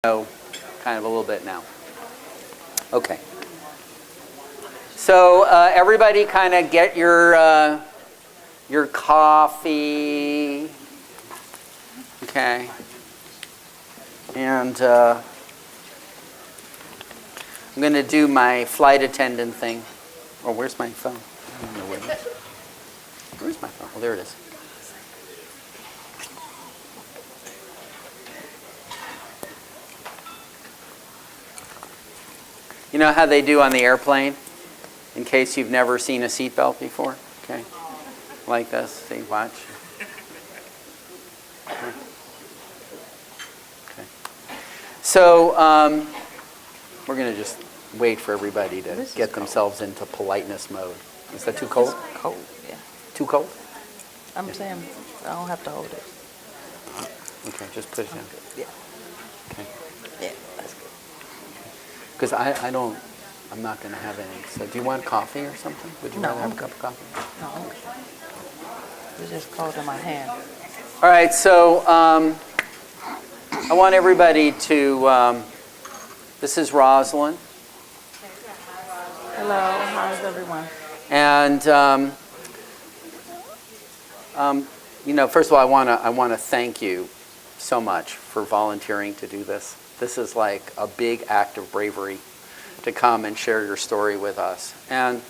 know kind of a little bit now. Okay. So everybody kind of get your coffee. Okay. And I'm going to do my flight attendant thing. Oh, where's my phone? I don't know where it is. Where's my phone? Oh, there it is. You know how they do on the airplane? In case you've never seen a seatbelt before? Okay. Like this. See, watch. Okay. So we're going to just wait for everybody to get themselves into politeness mode. Is that too cold? Cold, yeah. Too cold? I'm saying I don't have to hold it. Okay, just put it down. Yeah. Okay. Yeah, that's good. Because I'm not going to have any. So do you want coffee or something? Would you rather have a cup of coffee? No. It's just cold in my hand. All right, so I want everybody to, this is Rosalind. Hello, how's everyone? And, you know, first of all, I want to thank you so much for volunteering to do this. This is like a big act of bravery to come and share your story with us. And,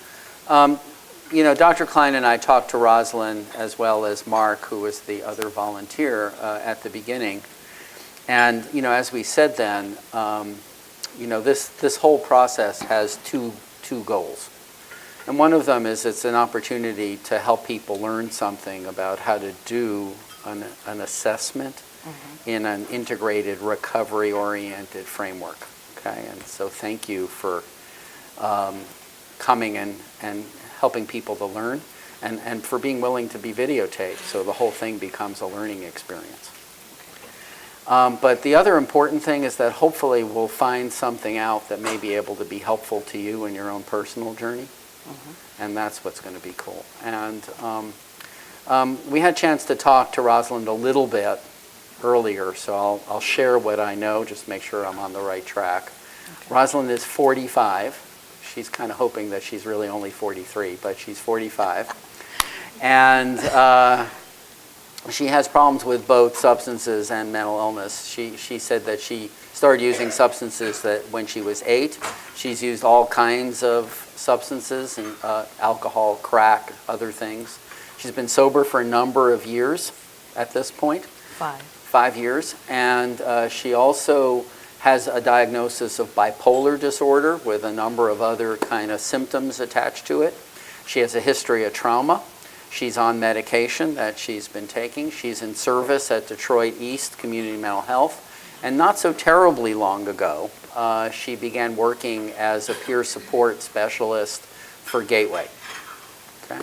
you know, Dr. Klein and I talked to Rosalind as well as Mark, who was the other volunteer at the beginning. And, you know, as we said then, you know, this whole process has two goals. And one of them is it's an opportunity to help people learn something about how to do an assessment in an integrated recovery-oriented framework. Okay, and so thank you for coming and helping people to learn and for being willing to be videotaped so the whole thing becomes a learning experience. But the other important thing is that hopefully we'll find something out that may be able to be helpful to you in your own personal journey. And that's what's going to be cool. And we had a chance to talk to Rosalind a little bit earlier, so I'll share what I know, just make sure I'm on the right track. Okay. Rosalind is 45. She's kind of hoping that she's really only 43, but she's 45. And she has problems with both substances and mental illness. She said that she started using substances that when she was 8. She's used all kinds of substances, and alcohol, crack, other things. She's been sober for a number of years at this point. 5 years. And she also has a diagnosis of bipolar disorder with a number of other kind of symptoms attached to it. She has a history of trauma. She's on medication that she's been taking. She's in service at Detroit East Community Mental Health. And not so terribly long ago, she began working as a peer support specialist for Gateway. Okay?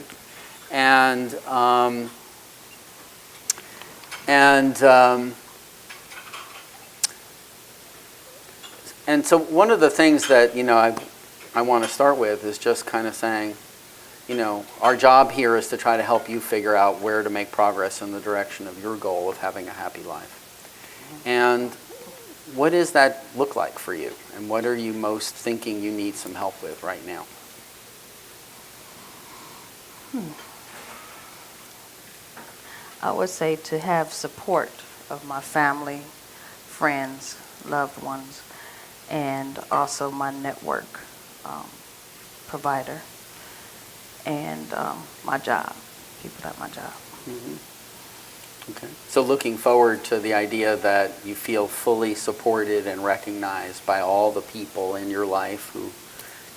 And so one of the things that, you know, I want to start with is just kind of saying, you know, our job here is to try to help you figure out where to make progress in the direction of your goal of having a happy life. And what does that look like for you? And what are you most thinking you need some help with right now? I would say to have support of my family, friends, loved ones, and also my network provider, and my job, people at my job. Okay. So looking forward to the idea that you feel fully supported and recognized by all the people in your life who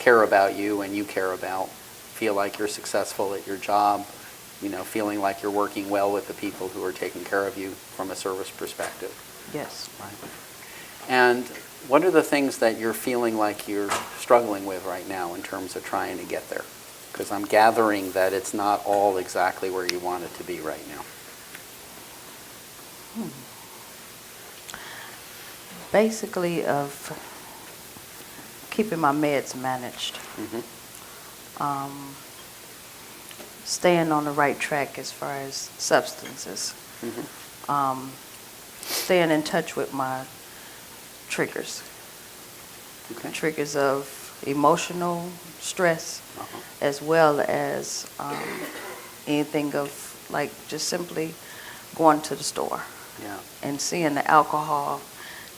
care about you and you care about, feel like you're successful at your job, you know, feeling like you're working well with the people who are taking care of you from a service perspective. Yes. Right. And what are the things that you're feeling like you're struggling with right now in terms of trying to get there? Because I'm gathering that it's not all exactly where you want it to be right now. Basically of keeping my meds managed. Staying on the right track as far as substances. Staying in touch with my triggers. Okay. Triggers of emotional stress, Uh-huh. as well as anything of like just simply going to the store Yeah. and seeing the alcohol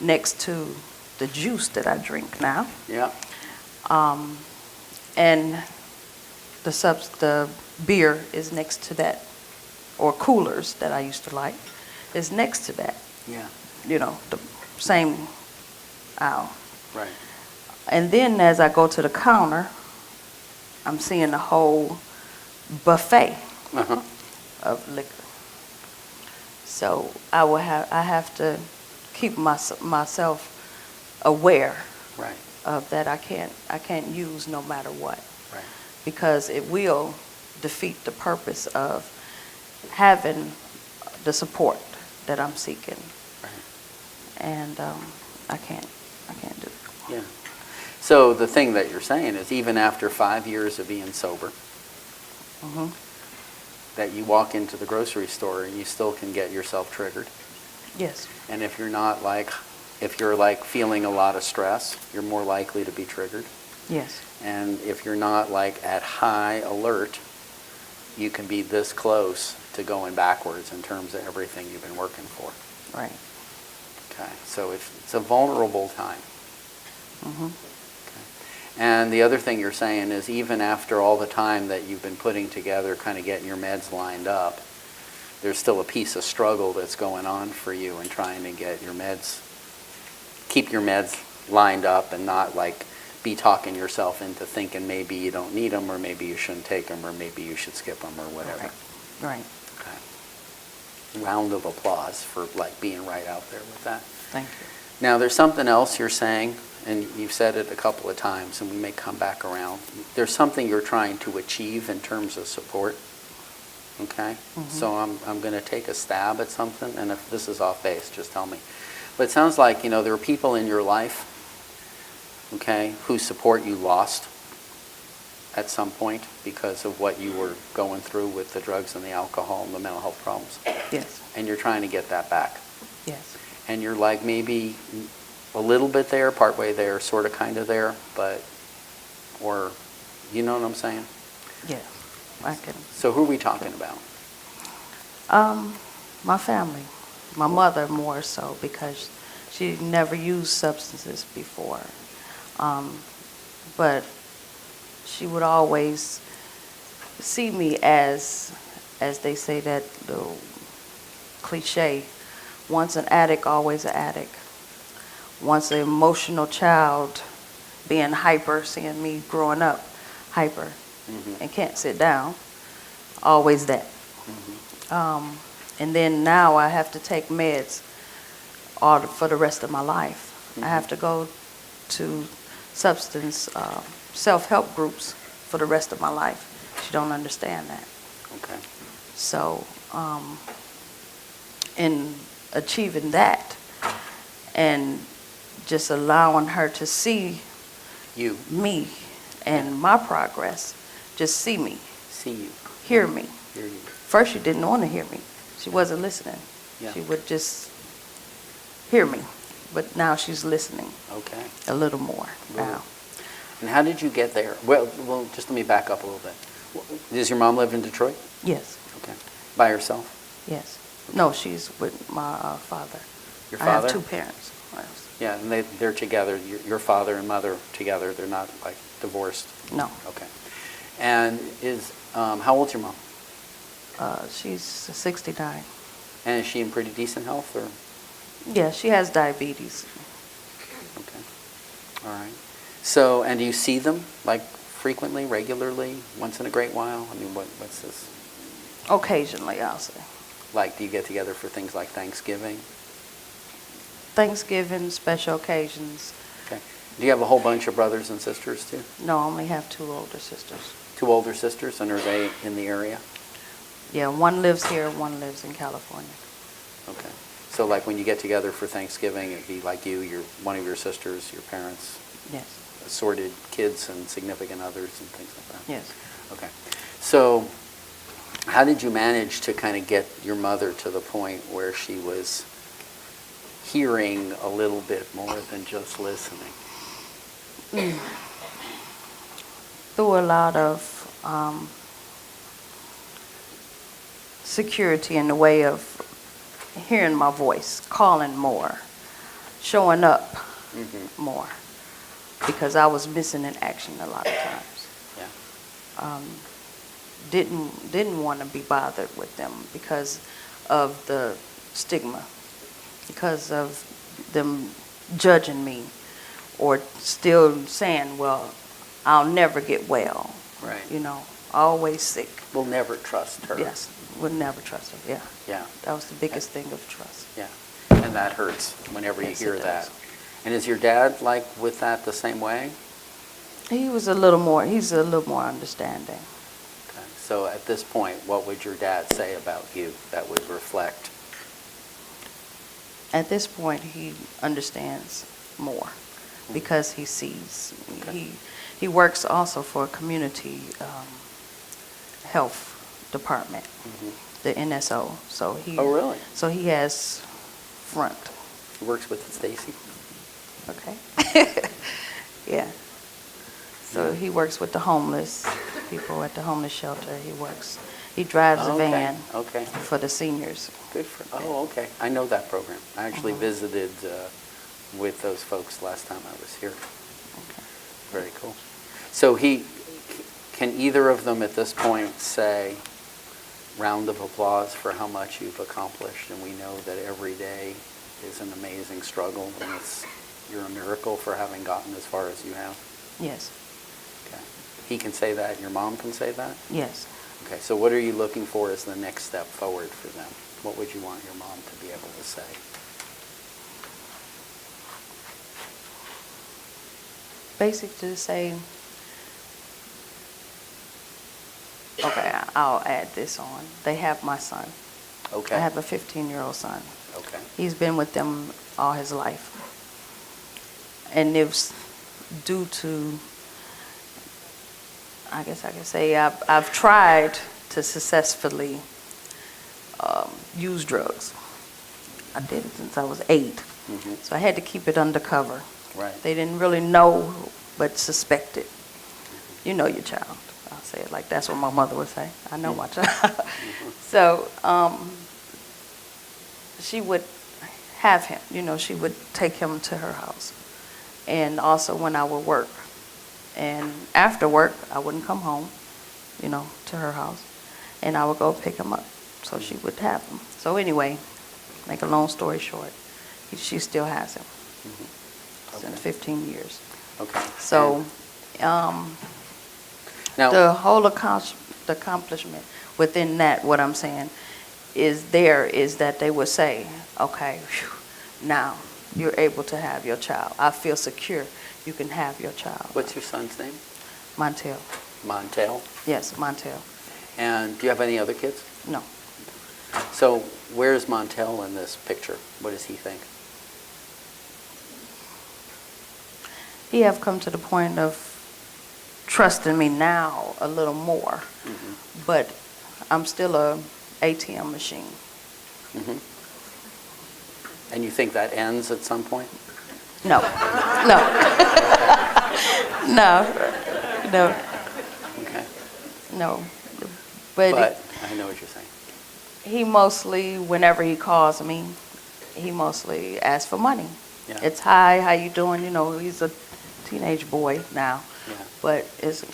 next to the juice that I drink now, Yeah. and the beer is next to that, or coolers that I used to like is next to that. Yeah. The same aisle. Right. And then as I go to the counter, I'm seeing a whole buffet Uh-huh. of liquor. So I have to keep myself aware Right. of that. I can't use no matter what, Right. because it will defeat the purpose of having the support that I'm seeking. Right. And I can't do it. Yeah. So the thing that you're saying is, even after 5 years of being sober, Hmm. that you walk into the grocery store and you still can get yourself triggered. Yes. And if you're like feeling a lot of stress, you're more likely to be triggered. Yes. And if you're not like at high alert, you can be this close to going backwards in terms of everything you've been working for. Right. Okay. So it's a vulnerable time. Hmm. And the other thing you're saying is, even after all the time that you've been putting together, kind of getting your meds lined up, there's still a piece of struggle that's going on for you in trying to get your meds, keep your meds lined up, and not like be talking yourself into thinking maybe you don't need them, or maybe you shouldn't take them, or maybe you should skip them, or whatever. Right. Okay. Round of applause for like being right out there with that. Thank you. Now, there's something else you're saying, and you've said it a couple of times, and we may come back around. There's something you're trying to achieve in terms of support, okay? Mhm. So I'm going to take a stab at something, and if this is off base, just tell me. But it sounds like, there are people in your life, okay, whose support you lost at some point because of what you were going through with the drugs and the alcohol and the mental health problems. Yes. And you're trying to get that back. Yes. And you're like maybe a little bit there, partway there, sort of kind of there, or you know what I'm saying? Yes. I can. So who are we talking about? My family, my mother more so, because she never used substances before. But she would always see me as they say, that little cliche, once an addict, always an addict. Once an emotional child, being hyper, seeing me growing up hyper, and can't sit down, always that. And then now I have to take meds for the rest of my life. I have to go to substance self-help groups for the rest of my life. She don't understand that. Okay. So in achieving that, and just allowing her to see You. me and my progress, just see me, See you. hear me. Hear you. First, she didn't want to hear me. She wasn't listening. Yeah. She would just hear me. But now she's listening Okay. a little more now. And how did you get there? Well, just let me back up a little bit. Does your mom live in Detroit? Yes, Okay. By herself? yes. No, she's with my father. Your I father? have two parents. Yeah, and they're together. Your father and mother together. They're not like divorced. No, Okay. And how old's your mom? she's 69. And is she in pretty decent health, or? Yeah, she has diabetes. Okay. All right. So, and do you see them like frequently, regularly, once in a great while? I mean, what's this? Occasionally, I'll say. Like, do you get together for things like Thanksgiving? Thanksgiving, special occasions. Okay. Do you have a whole bunch of brothers and sisters too? No, I only have two older sisters. Two older sisters, and are they in the area? Yeah, one lives here, one lives in California. Okay. So like when you get together for Thanksgiving, it'd be like one of your sisters, your parents, Yes, assorted kids and significant others and things like that? yes. Okay. So how did you manage to kind of get your mother to the point where she hearing a little bit more than just listening? Through a lot of security in the way of hearing my voice, calling more, showing up more, because I was missing in action a lot of times. Yeah. Didn't want to be bothered with them because of the stigma, because of them judging me, or still saying, well, I'll never get well. Right. You know, always sick. We'll never trust her. Yes, would never trust her. Yeah. Yeah. That was the biggest thing of trust. Yeah. And that hurts whenever you Yes, hear it that. does. And is your dad like with that the same way? He's a little more understanding. Okay. So at this point, what would your dad say about you that would reflect? At this point, he understands more because he sees. Okay. He works also for a community health department, the NSO. So he. Oh, really? So he has front. He works with Stacy? Okay. Yeah. So he works with the homeless people at the homeless shelter. He drives a van Okay. for the seniors. Good for. Oh, okay. I know that program. I actually visited with those folks last time I was here. Okay. Very cool. So can either of them at this point say, round of applause for how much you've accomplished, and we know that every day is an amazing struggle, and you're a miracle for having gotten as far as you have? Yes. Okay. He can say that, and your mom can say that? Yes. Okay, so what are you looking for as the next step forward for them? What would you want your mom to be able to say? Basically to say, okay, I'll add this on. They have my son. Okay. I have a 15-year-old son. Okay. He's been with them all his life. And it was due to, I guess I can say, I've tried to successfully use drugs. I did it since I was 8. So I had to keep it undercover. Right. They didn't really know, but suspected. You know your child. I'll say it like that's what my mother would say. I know my child. So she would have him, you know, she would take him to her house. And also when I would work. And after work, I wouldn't come home, you know, to her house. And I would go pick him up. So she would have him. So anyway, make a long story short, she still has him. It's been 15 years. Okay. So now, the whole accomplishment within that, what I'm saying, is that they would say, okay, whew, now you're able to have your child. I feel secure. You can have your child. what's your son's name? Montel. Montel. Yes, Montel. And do you have any other kids? No. So where's Montel in this picture? What does he think? He have come to the point of trusting me now a little more, but I'm still a ATM machine. And you think that ends at some point? No, no, no, Okay. no. But I know what you're saying. he mostly, whenever he calls me, he mostly asks for money. Yeah. It's hi, how you doing? You know, he's a teenage boy now. Yeah. But it's,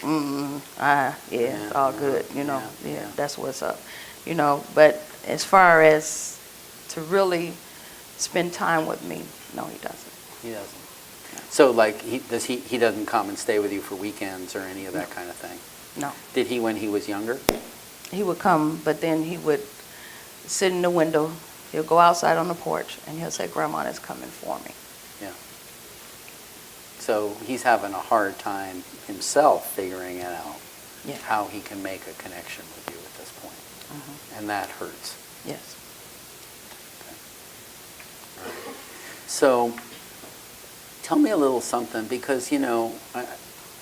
it's all good, you know. Yeah, that's what's up. You know, but as far as to really spend time with me, no, he doesn't. He doesn't. So like he doesn't come and stay with you for weekends or any of that kind of thing? No. Did he when he was younger? He would come, but then he would sit in the window. He'll go outside on the porch and he'll say, Grandma is coming for me. Yeah. So he's having a hard time himself figuring it out, how he can make a connection with you at this point. And that hurts. Yes. Okay. All right. So tell me a little something, because, you know,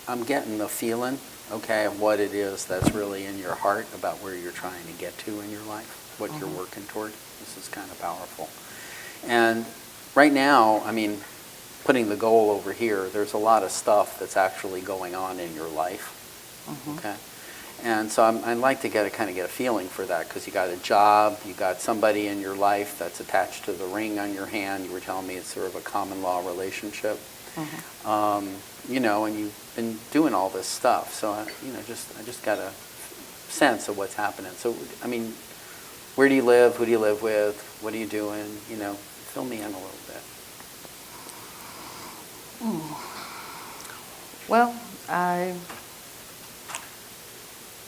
I'm getting the feeling, okay, of what it is that's really in your heart about where you're trying to get to in your life, what you're working toward. This is kind of powerful. And right now, I mean, putting the goal over here, there's a lot of stuff that's actually going on in your life. Okay. And so I'd like to kind of get a feeling for that, because you got a job, you got somebody in your life that's attached to the ring on your hand. You were telling me it's sort of a common law relationship. You know, and you've been doing all this stuff. So I just got a sense of what's happening. So I mean, where do you live? Who do you live with? What are you doing? You know, fill me in a little bit. Well, I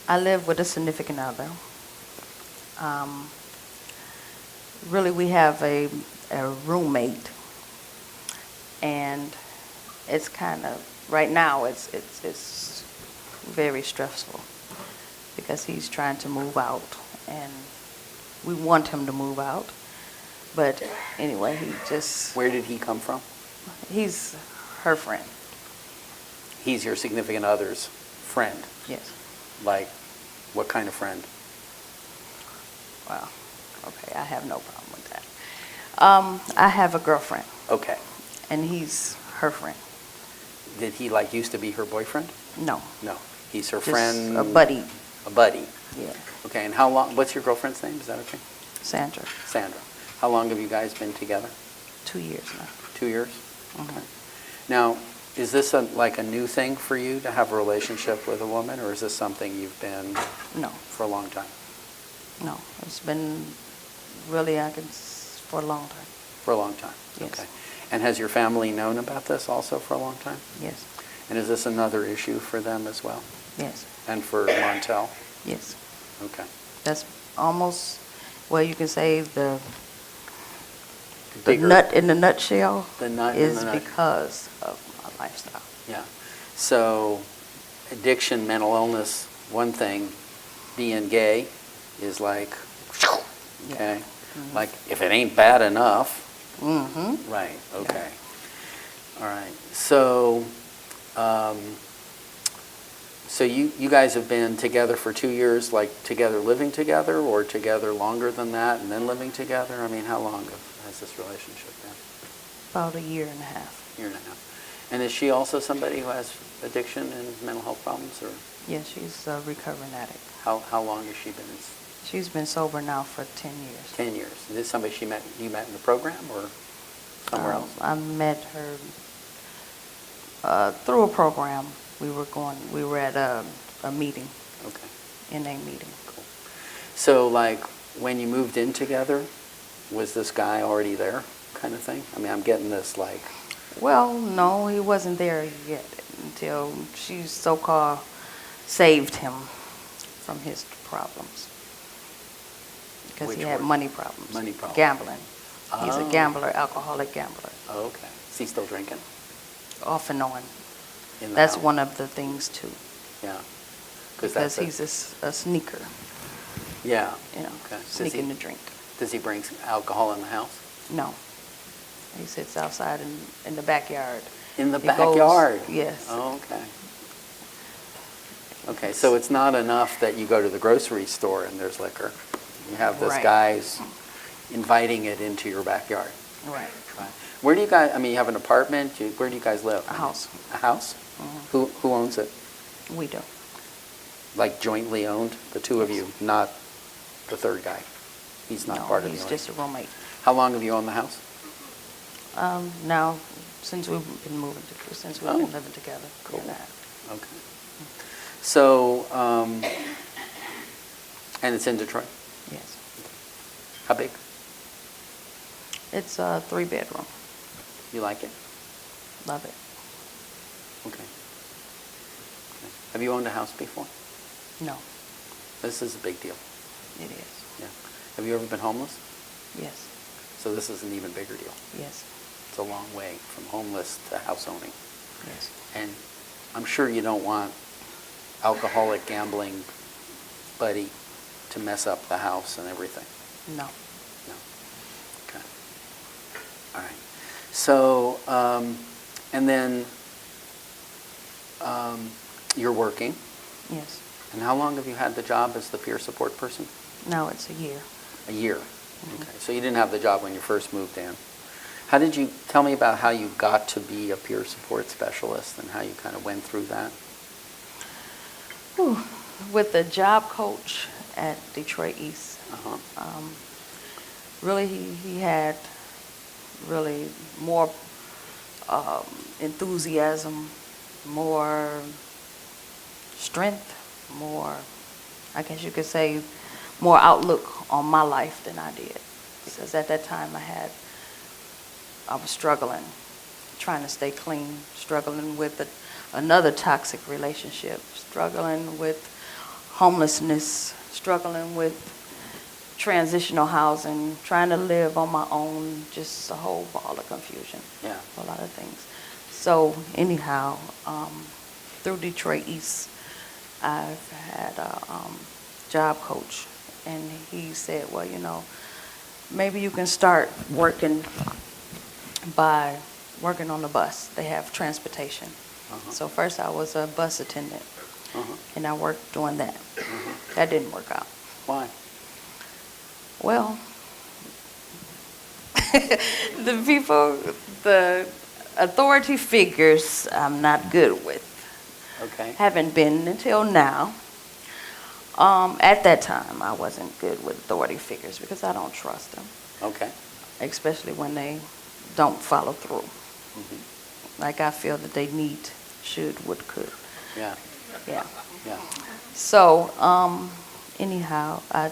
live with a significant other. Really, we have a roommate, and it's kind of, right now, it's very stressful because he's trying to move out, and we want him to move out. But anyway, Where did he come from? He's her friend. He's your significant other's friend? Yes. Like, what kind of friend? Well, okay, I have no problem with that. I have a girlfriend. Okay. And he's her friend. Did he, used to be her boyfriend? No. No. He's her Just friend? a buddy. A buddy? Yeah. Okay, and how long, what's your girlfriend's name? Is that okay? Sandra. Sandra. How long have you guys been together? 2 years now. 2 years? Okay. Now, is this like a new thing for you to have a relationship with a woman, or is this something you've been No. for a long time? No. It's been really, for a long time. For a long time? Yes. Okay. And has your family known about this also for a long time? Yes. And is this another issue for them as well? Yes. And for Montel? Yes. Okay. That's almost, well, you can say the Bigger- nut in the nutshell The nut in is the nut. because of my lifestyle. Yeah. So addiction, mental illness, one thing. Being gay is like, okay? Like, if it ain't bad enough. Mm-hmm. Right, okay. All right. So, so you guys have been together for 2 years, like together living together, or together longer than that and then living together? I mean, how long has this relationship been? About a year and a half. Year and a half. And is she also somebody who has addiction and mental health problems, or Yes, she's a recovering addict. how long has she been? She's been sober now for 10 years. 10 years. Is this somebody you met in the program or somewhere else? I met her through a program. We were at a meeting, Okay. NA meeting. Cool. So, like, when you moved in together, was this guy already there, kind of thing? I mean, I'm getting this, like... Well, no, he wasn't there yet until she so-called saved him from his problems. Because Which he had were? money problems. Money problems. Gambling. He's Oh. a gambler, alcoholic gambler, Oh, okay. Is he still drinking? off and on. In the That's house? one of the things, too. Yeah. Because he's a sneaker, Yeah. you know, Okay. sneaking to drink. Does he bring alcohol in the house? No. He sits outside in the backyard. In the He goes- backyard? yes. Oh, okay. Okay, so it's not enough that you go to the grocery store and there's liquor. You have this Right. guy's inviting it into your backyard. Right. Right. Where do you guys, I mean, you have an apartment, where do you guys live? A house. A house? Mhm. Who owns it? We do. Like jointly owned, the two of you, not the third guy? He's not No, part of the he's ownership. just a roommate. How long have you owned the house? Now, since we've been since we've Oh. been living together. Cool. year and a half. Okay. So, and it's in Detroit? Yes. How big? It's a 3-bedroom. You like it? Love it. Okay. Have you owned a house before? No, This is a big deal. it is. Yeah. Have you ever been homeless? Yes. So this is an even bigger deal. Yes. It's a long way from homeless to house owning. Yes. And I'm sure you don't want alcoholic gambling buddy to mess up the house and everything. No. No. Okay. All right. So, and then you're working. Yes. And how long have you had the job as the peer support person? Now it's a year. A year. Okay. So you didn't have the job when you first moved in. How did you, tell me about how you got to be a peer support specialist and how you kind of went through that? Whew. With the job coach at Detroit East, really he had really more enthusiasm, more strength, more, I guess you could say, more outlook on my life than I did. Because at that time I was struggling, trying to stay clean, struggling with another toxic relationship, struggling with homelessness, struggling with transitional housing, trying to live on my own, just a whole ball of confusion. Yeah. A lot of things. So anyhow, through Detroit East, I've had a job coach, and he said, well, you know, maybe you can start working by working on the bus. They have transportation. So first I was a bus attendant, and I worked doing that. That didn't work out. Why? Well, the people, the authority figures I'm not good with. Okay. Haven't been until now. At that time, I wasn't good with authority figures because I don't trust them. Okay. Especially when they don't follow through. Like I feel that they need, should, would, could. Yeah. Yeah. Yeah. So, anyhow, I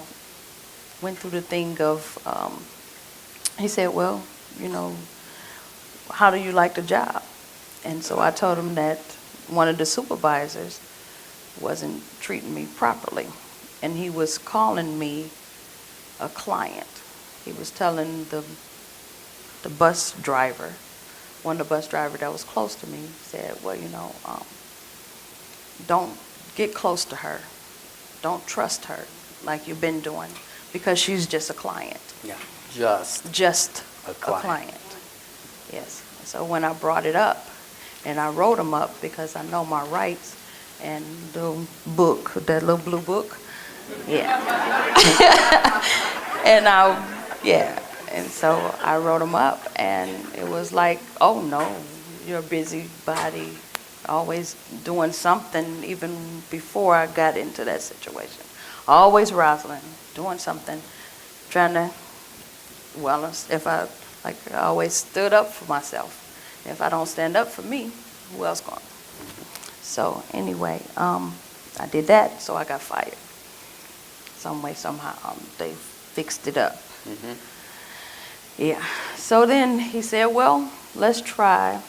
went through the thing of, he said, well, you know, how do you like the job? And so I told him that one of the supervisors wasn't treating me properly. And he was calling me a client. He was telling the bus driver, one of the bus drivers that was close to me, said, well, you know, don't get close to her. Don't trust her like you've been doing, because she's just a client. Yeah. Just a client. Yes. So when I brought it up, and I wrote them up because I know my rights, and the book, that little blue book, yeah. And so I wrote them up, and it was like, oh no, you're a busybody, always doing something. Even before I got into that situation, always razzling, doing something, trying to, well, if I always stood up for myself. If I don't stand up for me, who else going? So anyway, I did that, so I got fired. Some way, somehow, they fixed it up. Yeah. So then he said, well, let's try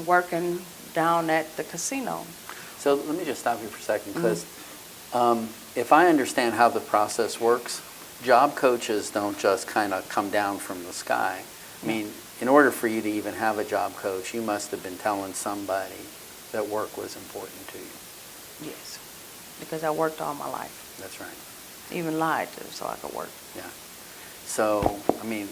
working down at the casino. So let me just stop you for a second, because if I understand how the process works, job coaches don't just kind of come down from the sky. I mean, in order for you to even have a job coach, you must have been telling somebody that work was important to you. Yes, because I worked all my life. That's right. Even lied to so I could work. Yeah. So, I mean,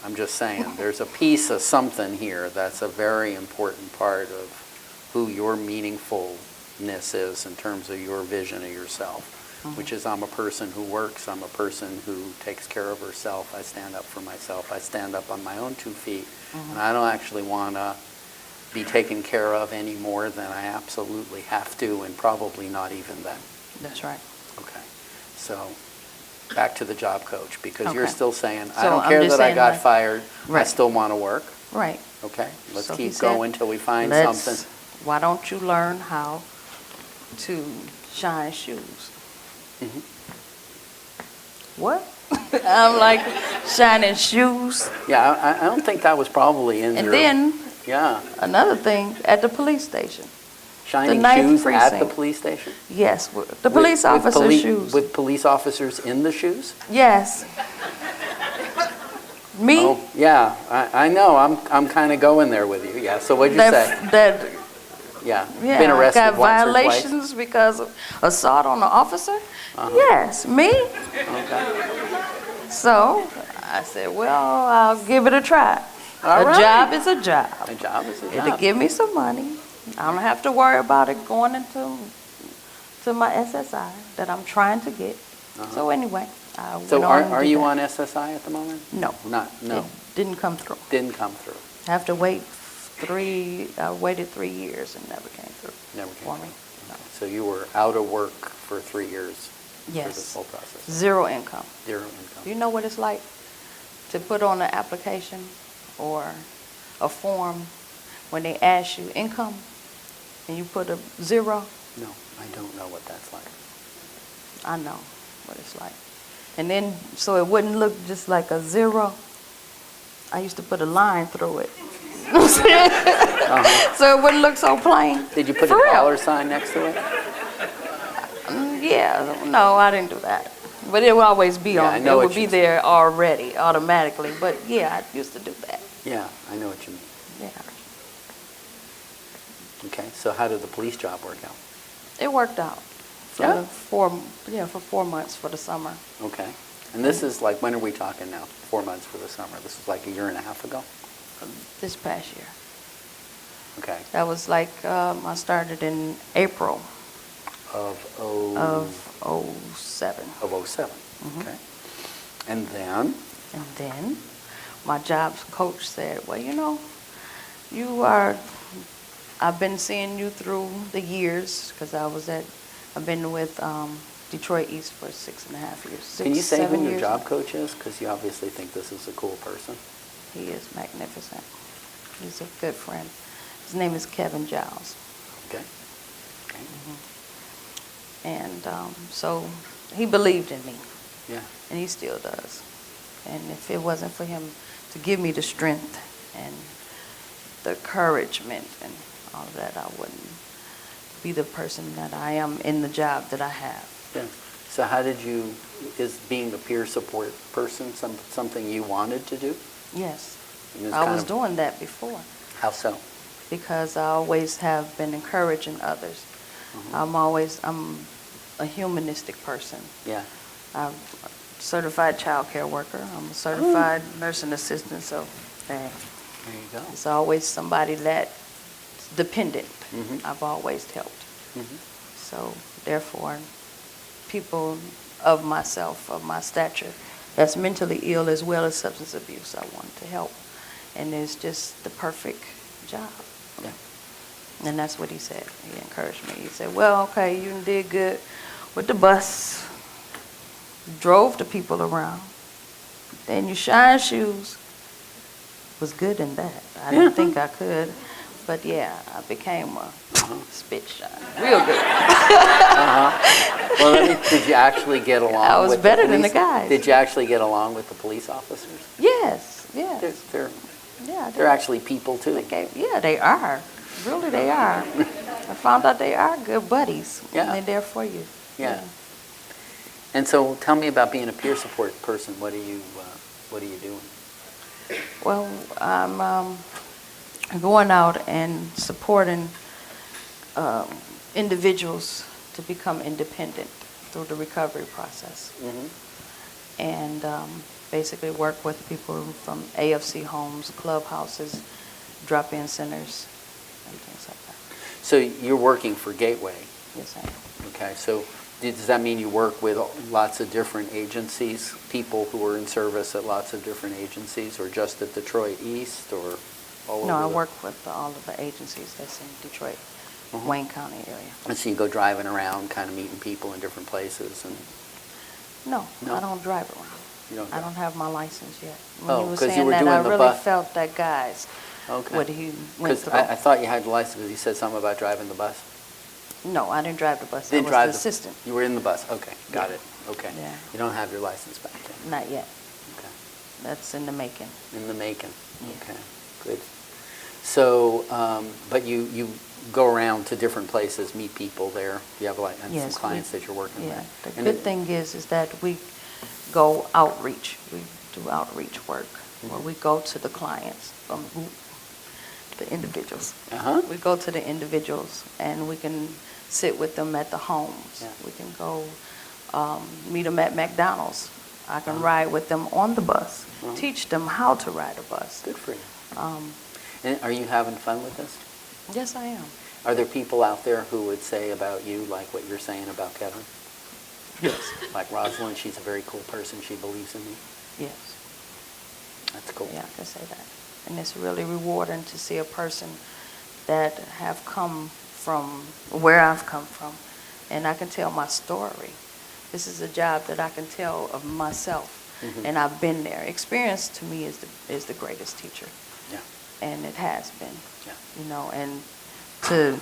I'm just saying, there's a piece of something here that's a very important part of who your meaningfulness is in terms of your vision of yourself, which is I'm a person who works, I'm a person who takes care of herself, I stand up for myself, I stand up on my own 2 feet, and I don't actually want to be taken care of any more than I absolutely have to, and probably not even then. That's right. Okay. So back to the job coach, because you're Okay. still saying, I So don't I'm care just that I saying, got like- fired, I Right. still want to work. Right. Okay, let's So he keep said, going until we find Let's- something. Why don't you learn how to shine shoes? What? I'm like, shining shoes. Yeah, I don't think that was probably in And your... then Yeah, another thing, at the police station. shining ninth shoes at the precinct. police station? Yes, the police officer's shoes. With police officers in the shoes? Yes. Me? Oh, yeah, I know, I'm kind of going there with you, yeah. So what'd you say? That, Yeah, yeah, been I arrested got once or twice? violations because of assault on an officer? Yes, me? Okay. So I said, well, I'll give it a try. All A right. job is a job. A job is a It'll job. give me some money. I don't have to worry about it going into my SSI that I'm trying to get. So anyway, I So went on and are did you that. on SSI at the moment? No. No. Didn't come through. Didn't come through. I have to wait I waited 3 years and never came through. Never came for through. me. No. Okay. So you were out of work for 3 years for Yes. this whole process. Zero income. Zero income. Do you know what it's like to put on an application or a form when they ask you income and you put a 0? No, I don't know what that's like. I know what it's like. And then, so it wouldn't look just like a 0, I used to put a line through it. You know what I'm saying? Uh-huh. So it wouldn't look so plain. Did you put For a real. dollar sign next to it? Yeah, no, I didn't do that. But it would always be Yeah, I on. know It what would be you- there already, automatically. But yeah, I used to do that. Yeah, I know what you mean. Yeah, Okay, so how did the police job work out? it worked out for Yeah? the for 4 months for the summer. Okay. And this is like, when are we talking now? 4 months for the summer. This is like a year and a half ago? This past year. Okay. That was like I started in April Of of 07. Of 07. Okay. And then? And then my jobs coach said, well, I've been seeing you through the years because I've been with Detroit East for 6.5 years. Can you say 7 who your years. job coach is? Because you obviously think this is a cool person. He is magnificent. He's a good friend. His name is Kevin Giles. Okay. Okay. And so he believed in me, Yeah. and he still does. And if it wasn't for him to give me the strength and the encouragement and all of that, I wouldn't be the person that I am in the job that I have. Yeah. So how did you, is being a peer support person something you wanted to do? Yes, And it's I kind was of- doing that before How so? because I always have been encouraging others. I'm a humanistic person. Yeah. I'm a certified child care worker. I'm a certified nursing assistant, so There you go. it's always somebody that's dependent. Mhm. I've always helped. Mhm. So therefore, people of my stature, that's mentally ill as well as substance abuse, I wanted to help. And it's just the perfect job. Yeah. And that's what he said. He encouraged me. He said, well, okay, you did good with the bus, drove the people around, then you shine shoes. Was good in that. I didn't think I could, but yeah, I became a spit shine. Real good. Well, did you actually get along I was with better the than the police? guys. Did you actually get along with the police officers? Yes, They're, yes. they're, Yeah, they're actually people too. yeah, they are. Really, they are. I found out they are good buddies. Yeah. They're there for you. Yeah. And so tell me about being a peer support person. What are you doing? Well, I'm going out and supporting individuals to become independent through the recovery process. Mm-hmm. And basically work with people from AFC homes, clubhouses, drop-in centers, and things like that. So you're working for Gateway. Yes, I am. Okay. So does that mean you work with lots of different agencies, people who are in service at lots of different agencies, or just at Detroit East, or all over? No, I work with all of the agencies that's in Detroit, Wayne County area. And so you go driving around, kind of meeting people in different places, and No, No? I don't drive around. you don't. I don't have my license yet. When Oh, you were 'cause you saying were that, doing I the really bus. felt that guy's, Okay. what he went Because through. I thought you had the license because you said something about driving the bus. No, I didn't drive the bus. I Didn't was drive the assistant. You were in the bus. Okay, got Yeah. it. Okay. Yeah. You don't have your license back yet. Not yet. Okay. That's in the making. In the making. Yeah. Okay. Good. So, but you go around to different places, meet people there. You have and Yes, some clients that you're working Yeah. with. The And good thing is that we go outreach. We do outreach work where we go to the clients, the individuals. Uh-huh. We go to the individuals and we can sit with them at the homes. Yeah. We can go meet them at McDonald's. I can ride with them on the bus, teach them how to ride a bus. Good for you. Um, And are you having fun with this? yes, I am. Are there people out there who would say about you like what you're saying about Kevin? Yes. Like Rosalind, she's a very cool person. She believes in me. Yes. That's cool. Yeah, I can say that. And it's really rewarding to see a person that have come from where I've come from, and I can tell my story. This is a job that I can tell of myself, and I've been there. Experience to me is the greatest teacher. Yeah. And it has been. Yeah. You know, and to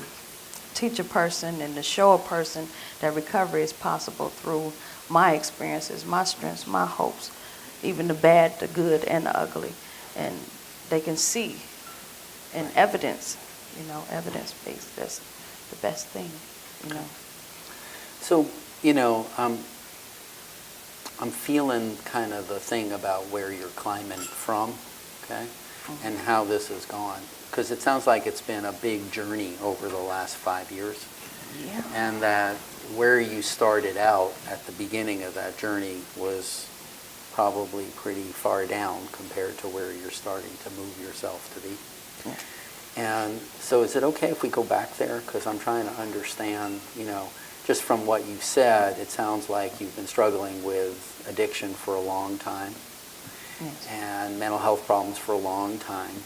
teach a person and to show a person that recovery is possible through my experiences, my strengths, my hopes, even the bad, the good, and the ugly. And they can see and evidence, evidence-based. That's the best thing, So, I'm feeling kind of the thing about where you're climbing from, okay, and how this has gone. Because it sounds like it's been a big journey over the last 5 years. Yeah. And that where you started out at the beginning of that journey was probably pretty far down compared to where you're starting to move yourself to be. Yeah. And so is it okay if we go back there? Because I'm trying to understand, just from what you said, it sounds like you've been struggling with addiction for a long time. Yes. And mental health problems for a long time.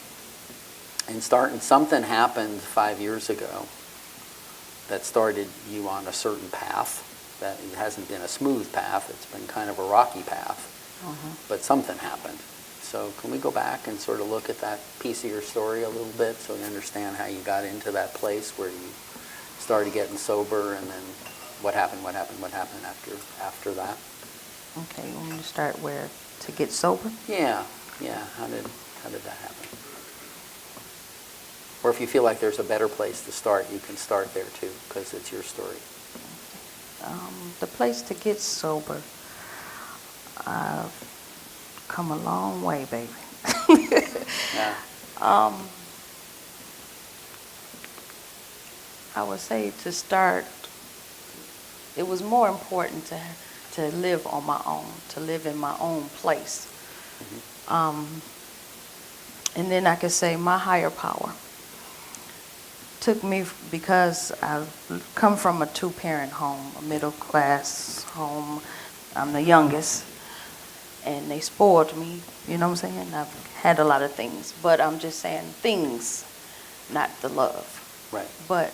And something happened 5 years ago that started you on a certain path. That it hasn't been a smooth path, it's been kind of a rocky path, but something happened. So can we go back and sort of look at that piece of your story a little bit so we understand how you got into that place where you started getting sober, and then what happened after that? Okay, you want me to start where to get sober? Yeah. How did that happen? Or if you feel like there's a better place to start, you can start there too, because it's your story. The place to get sober, I've come a long way, baby. Yeah. I would say to start, it was more important to live on my own, to live in my own place. And then I could say my higher power took me, because I've come from a two-parent home, a middle-class home. I'm the youngest, and they spoiled me, you know what I'm saying? I've had a lot of things, but I'm just saying things, not the love. Right. But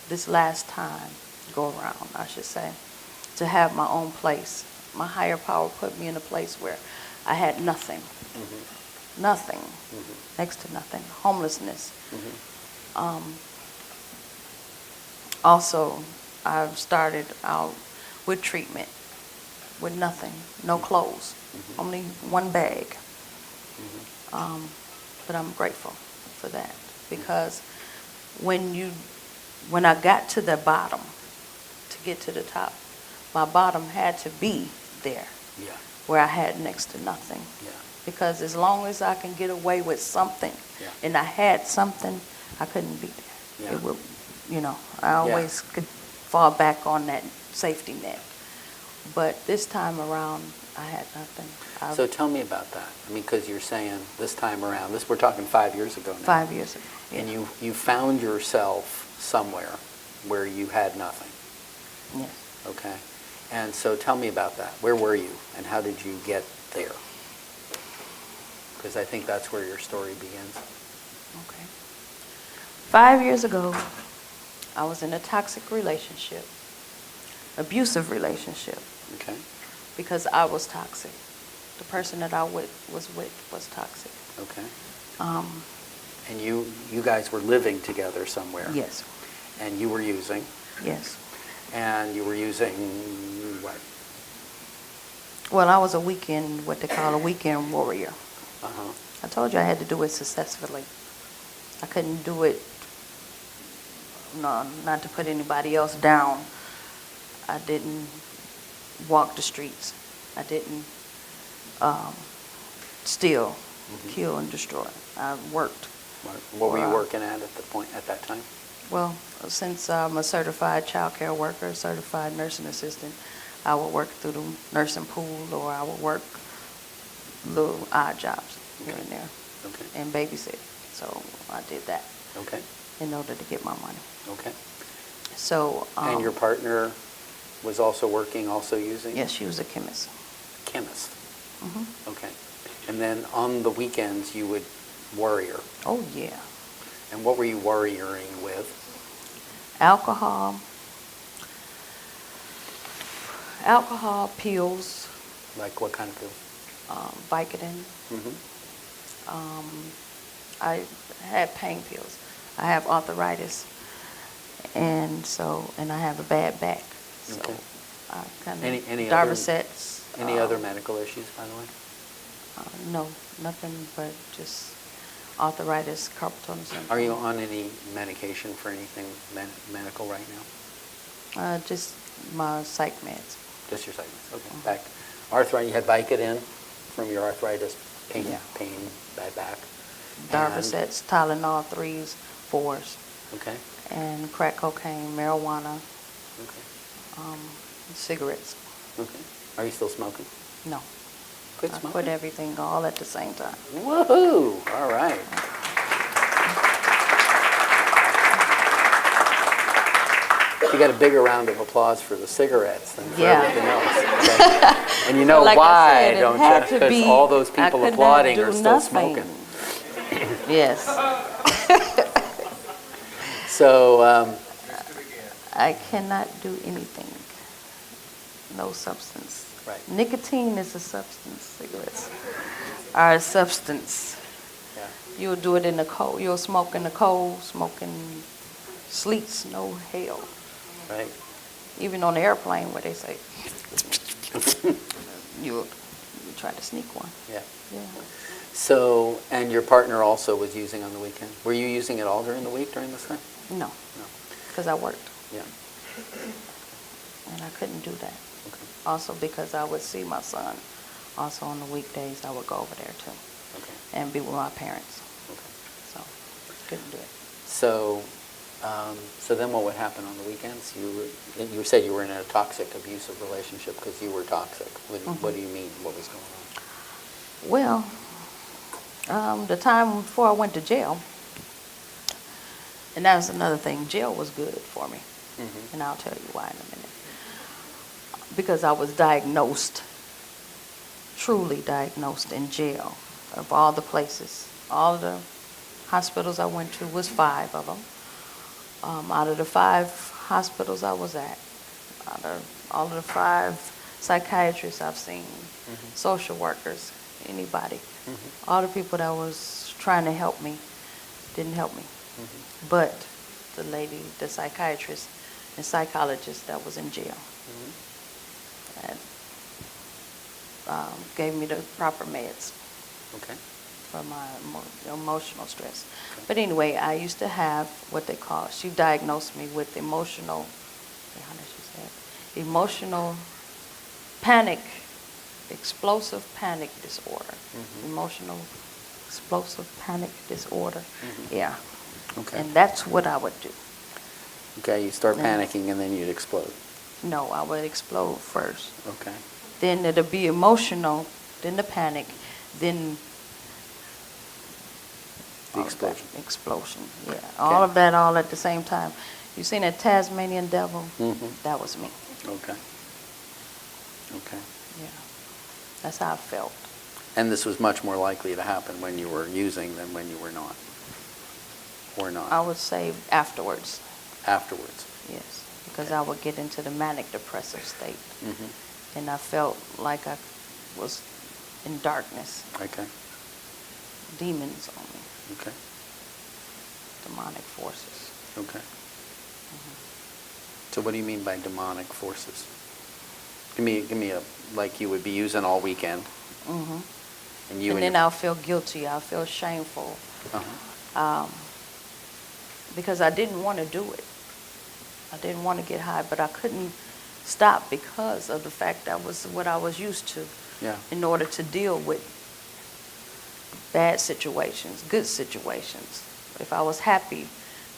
this last time go around, I should say, to have my own place, my higher power put me in a place where I had nothing. Nothing, next to nothing, homelessness. Also, I've started out with treatment, with nothing, no clothes, only one bag. But I'm grateful for that, because when I got to the bottom, to get to the top, my bottom had to be there, where I had next to nothing. Because as long as I can get away with something, and I had something, I couldn't be there. It would, I always could fall back on that safety net. But this time around, I had nothing. So tell me about that. I mean, because you're saying this time around, we're talking 5 years ago now. 5 years ago. Yeah. And you found yourself somewhere where you had nothing. Yes. Okay. And so tell me about that. Where were you, and how did you get there? Because I think that's where your story begins. Okay. 5 years ago, I was in a toxic relationship, abusive relationship. Okay. Because I was toxic. The person that I was with was toxic. Okay. And you guys were living together somewhere. Yes. And you were using. Yes. And you were using what? Well, I was what they call a weekend warrior. I told you I had to do it successfully. I couldn't do it, no, not to put anybody else down. I didn't walk the streets. I didn't steal, kill, and destroy. I worked. What were you working at that time? Well, since I'm a certified child care worker, certified nursing assistant, I would work through the nursing pool, or I would work little odd jobs here and there, and babysit. So I did that in order to get my money. Okay. So. And your partner was also working, also using? Yes, she was a chemist. chemist. Mhm. Okay. And then on the weekends, you would worrier. Oh, yeah. And what were you worrying with? Alcohol, pills, Like what kind of pills? Vicodin. Mm-hmm. Um, I had pain pills. I have arthritis, and I have a bad back. So Okay. I kind of Any other- Darvocets. Any other medical issues, by the way? No, nothing but just arthritis, carpal tunnel Are you syndrome. on any medication for anything medical right now? Just my psych meds. Just your sickness. Okay. Mhm. Back. Arthritis. You had Vicodin from your arthritis, Yeah. bad back. Darvocets, Tylenol 3s, 4s, Okay. and crack cocaine, marijuana, Okay. cigarettes. Okay. Are you still smoking? No, Quit I smoking. quit everything all at the same time. Woohoo! All right. You got a bigger round of applause for the cigarettes than for Yeah. everything else. Okay. And you know Like I why, said, it don't had you? to Because be- all those I people could not applauding do are still nothing. smoking. Yes, So, I cannot do anything. No substance. right. Nicotine is a substance. Cigarettes are a substance. Yeah. You'll do it in the cold. You'll smoke in the cold, smoke in sleet, snow, hail. Right. Even on the airplane where they say, you try to sneak one. Yeah. Yeah. So, and your partner also was using on the weekend. Were you using it all during the week during this time? No, No. because I worked Yeah. and I couldn't do that. Okay. Also because I would see my son. Also on the weekdays, I would go over there too Okay. and be with my parents. Okay. So couldn't do it. So, so then what would happen on the weekends? You said you were in a toxic, abusive relationship because you were toxic. What do you mean? What was going on? Well, the time before I went to jail, and that was another thing, jail was good for me. Mm-hmm. And I'll tell you why in a minute. Because I was diagnosed, truly diagnosed in jail. Of all the places, all the hospitals I went to was 5 of them. Out of the 5 hospitals I was at, out of all of the 5 psychiatrists I've seen, social workers, anybody, all the people that was trying to help me didn't help me. But the lady, the psychiatrist and psychologist that was in jail, that gave me the proper meds Okay. for my emotional stress. But anyway, I used to have what they call, she diagnosed me with emotional panic, explosive panic disorder. Emotional explosive panic disorder. Yeah. Okay. And that's what I would do. Okay, you start Yeah. panicking and then you'd explode. No, I would explode first. Okay. Then it'll be emotional, then the panic, then The all of that explosion. explosion, yeah. All of that all at the same time. You seen that Tasmanian devil? Mm-hmm. That was me. Okay. Okay. Yeah. That's how I felt. And this was much more likely to happen when you were using than when you were not. Or not. I would say afterwards, Afterwards. yes, because I would get into the manic depressive state, Mm-hmm. and I felt like I was in darkness, Okay. demons on me, Okay. demonic forces. Okay. So what do you mean by demonic forces? Give me a, like you would be using all weekend. Hmm. And you And then I'll feel guilty. I'll feel shameful. Uh-huh. Because I didn't want to do it. I didn't want to get high, but I couldn't stop because of the fact that was what I was used to Yeah. in order to deal with bad situations, good situations. If I was happy,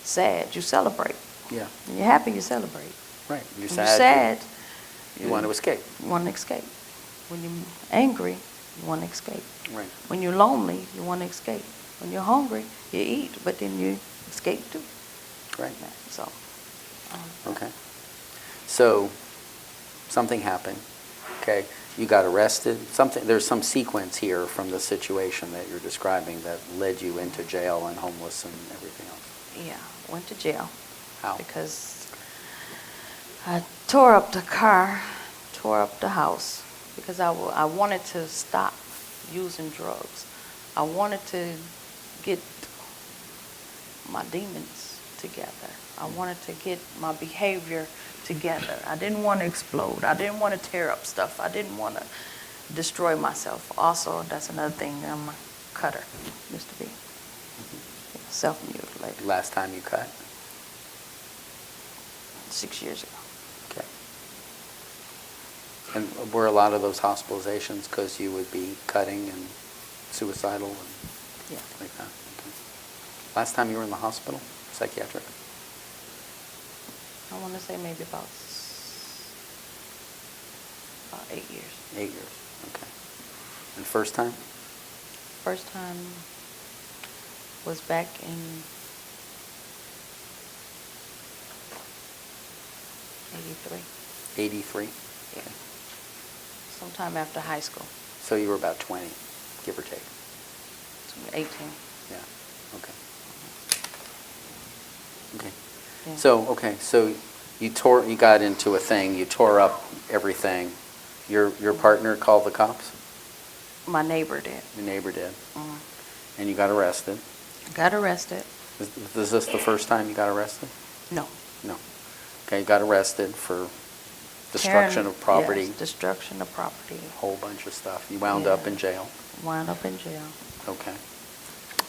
sad, you celebrate. Yeah. When you're happy, you celebrate. Right. You're When sad. you're sad, You want to escape. you want to escape. When you're angry, you want to escape. Right. When you're lonely, you want to escape. When you're hungry, you eat, but then you escape too. Right. So. Okay. So something happened. Okay. you got arrested. There's some sequence here from the situation that you're describing that led you into jail and homeless and everything else. Yeah, went to jail. How? Because I tore up the car, tore up the house, because I wanted to stop using drugs. I wanted to get my demons together. I wanted to get my behavior together. I didn't want to explode. I didn't want to tear up stuff. I didn't want to destroy myself. Also, that's another thing, I'm a cutter, used to be. Self-mutilated. Last time you cut? 6 years ago. Okay. And were a lot of those hospitalizations because you would be cutting and suicidal and Yeah. like that? Okay. Last time you were in the hospital, psychiatric? I want to say maybe about 8 years. 8 years, okay. And first time? First time was back in 83. 83? Yeah. Sometime after high school. So you were about 20, give or take? 18. Yeah, okay. Okay. Yeah. So you got into a thing, you tore up everything. Your partner called the cops? My neighbor did. Your neighbor did? Mhm. And you got arrested? Got arrested. Was this the first time you got arrested? No. No. Okay, you got arrested for destruction of property, Yes, destruction of property. a whole bunch of stuff. You wound Yeah. up in jail? Wound up in jail. Okay.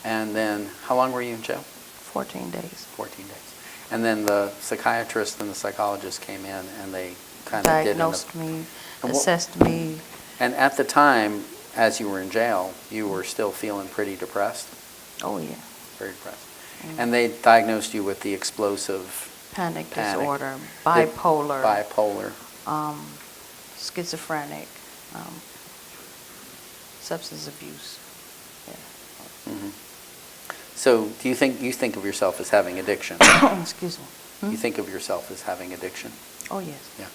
And then, how long were you in jail? 14 days. 14 days. And then the psychiatrist and the psychologist came in and they kind of did Diagnosed me, And what- assessed me. And at the time, as you were in jail, you were still feeling pretty depressed? Oh, yeah. Very depressed. Mhm. And they diagnosed you with the explosive Panic Panic. disorder, bipolar, bipolar. schizophrenic, substance abuse. Yeah. Mhm. So do you think of yourself as having addiction? Excuse me. Hmm? You think of yourself as having addiction? Oh, yes. Yeah.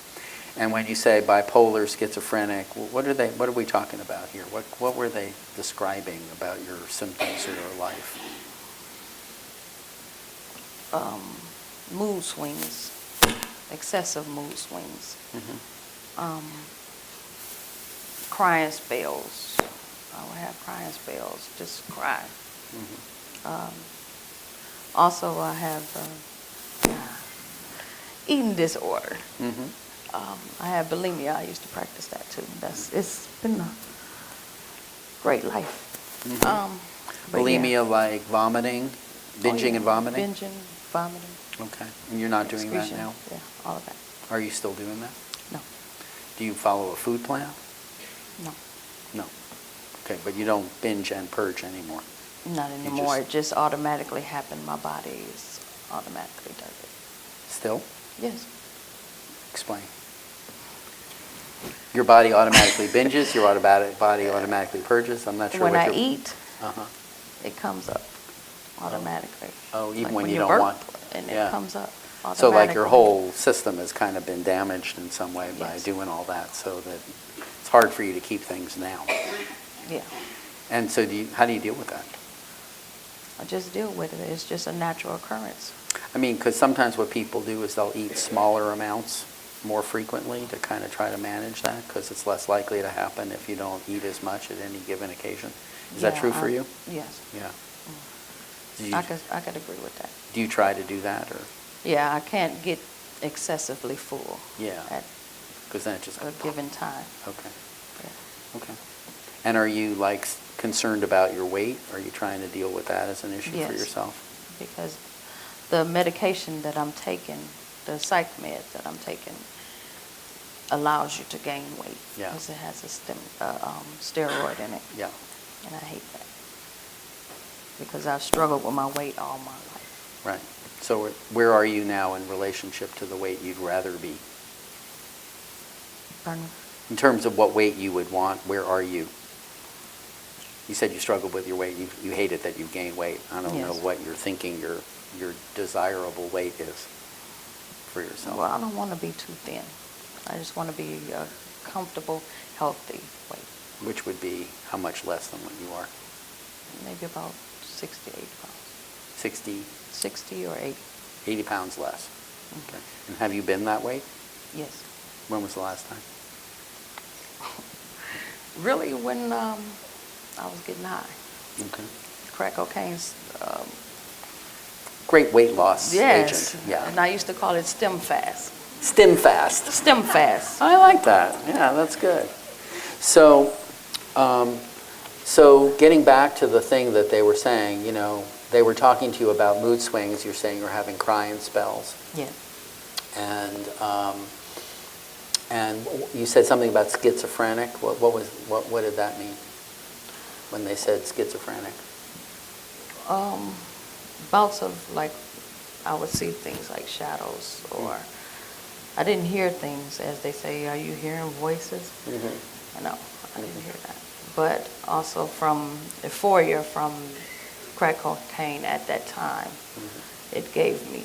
And when you say bipolar, schizophrenic, what are we talking about here? What were they describing about your symptoms or your life? Mood swings, excessive mood swings, Mhm. crying spells. I would have crying spells, just cry. Mhm. Also, I have eating disorder. Mhm. I have bulimia. I used to practice that too. It's been a great life. Mhm. But yeah. Bulimia, like vomiting, Oh, binging yeah. and vomiting? Binging, vomiting. Okay. And you're not doing that excretion. now? Yeah, all of that. Are you still doing that? No, Do you follow a food plan? no, No. Okay, but you don't binge and purge anymore? not anymore. It just automatically happened. My body is automatically does it. Still? Yes. Explain. Your body automatically binges, your body automatically purges? I'm not sure When what I you're... eat, Uh-huh. it comes up automatically. Oh, even Like when you you don't burp, want... and Yeah. it comes up automatically. So like your whole system has kind of been damaged in some way by Yes. doing all that, so that it's hard for you to keep things down. Yeah. And so how do you deal with that? I just deal with it. It's just a natural occurrence. I mean, because sometimes what people do is they'll eat smaller amounts more frequently to kind of try to manage that, because it's less likely to happen if you don't eat as much at any given occasion. Is that Yeah, true for you? Yes. Yeah. Do I you, could agree with that. do you try to do that, or? Yeah, I can't get excessively full Yeah, at because then it just... a given time. Okay, Yeah. okay. And are you like concerned about your weight? Are you trying to deal with that as an issue for Yes. yourself? Because the medication that I'm taking, the psych med that I'm taking, allows you to gain weight. Yeah. Because it has a steroid in it. Yeah. And I hate that. Because I've struggled with my weight all my life. Right. So where are you now in relationship to the weight you'd rather be? Pardon? In terms of what weight you would want, where are you? You said you struggled with your weight. You hate it that you've gained weight. I don't know Yes. what you're thinking your desirable weight is for yourself. Well, I don't want to be too thin. I just want to be comfortable, healthy weight. Which would be how much less than what you are? Maybe about 60, 80 pounds. 60, 60 or 80. 80 pounds less. Mm-hmm. Okay. And have you been that weight? Yes. When was the last time? Really, when I was getting high. Okay. Crack cocaine's. Great weight loss Yes. agent. Yeah. And I used to call it stem fast. Stim fast. Stem fast. I like that. Yeah, that's good. So, so getting back to the thing that they were saying, you know, they were talking to you about mood swings. You're saying you're having crying spells. Yeah. And you said something about schizophrenic. What did that mean when they said schizophrenic? Bouts of, like, I would see things like shadows, or I didn't hear things, as they say, are you hearing voices? Mm-hmm. No, I didn't hear that. But also from euphoria from crack cocaine at that time, it gave me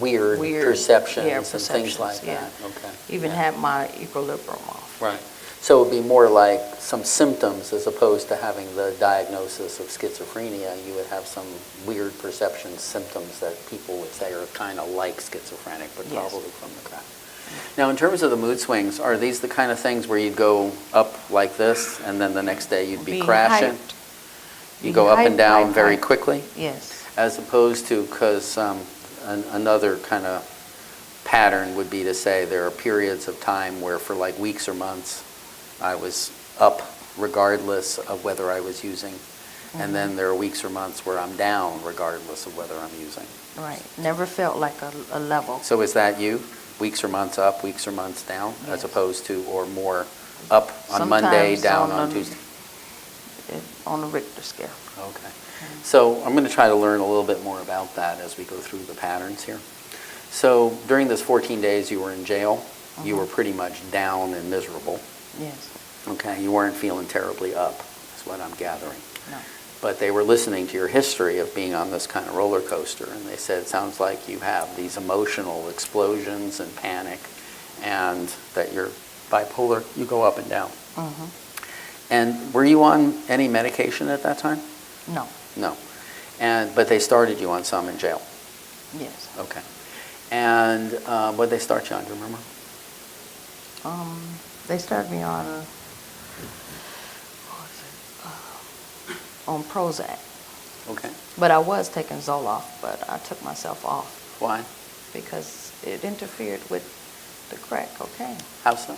Weird perceptions and things like yeah. that. Okay. Even Yeah. had my equilibrium off. Right. So it would be more like some symptoms as opposed to having the diagnosis of schizophrenia. You would have some weird perceptions, symptoms that people would say are kind of like schizophrenic, but Yes. probably from the crack. Now, in terms of the mood swings, are these the kind of things where you'd go up like this and then the next day you'd be Being crashing? hyped. You Being go up and hyped, down hyped, very hyped. quickly? Yes. As opposed to, because another kind of pattern would be to say there are periods of time where for like weeks or months I was up regardless of whether I was using, and then there are weeks or months where I'm down regardless of whether I'm using. Right. Never felt like a level. So is that you? Weeks or months up, weeks or months down, as Yes. opposed to, or more up on Monday, Sometimes down on the- Tuesday? On the Richter scale. Okay. So I'm going to try to learn a little bit more about that as we go through the patterns here. So during this 14 days you were in jail, you were pretty much down and miserable. Yes. Okay, you weren't feeling terribly up, is what I'm gathering. No. But they were listening to your history of being on this kind of roller coaster, and they said, it sounds like you have these emotional explosions and panic, and that you're bipolar, you go up and down. And were you on any medication at that time? No. No. But they started you on some in jail? Yes. Okay. And what did they start you on, do you remember? They started me on Prozac. Okay. But I was taking Zoloft, but I took myself off Why? because it interfered with the crack cocaine. How so?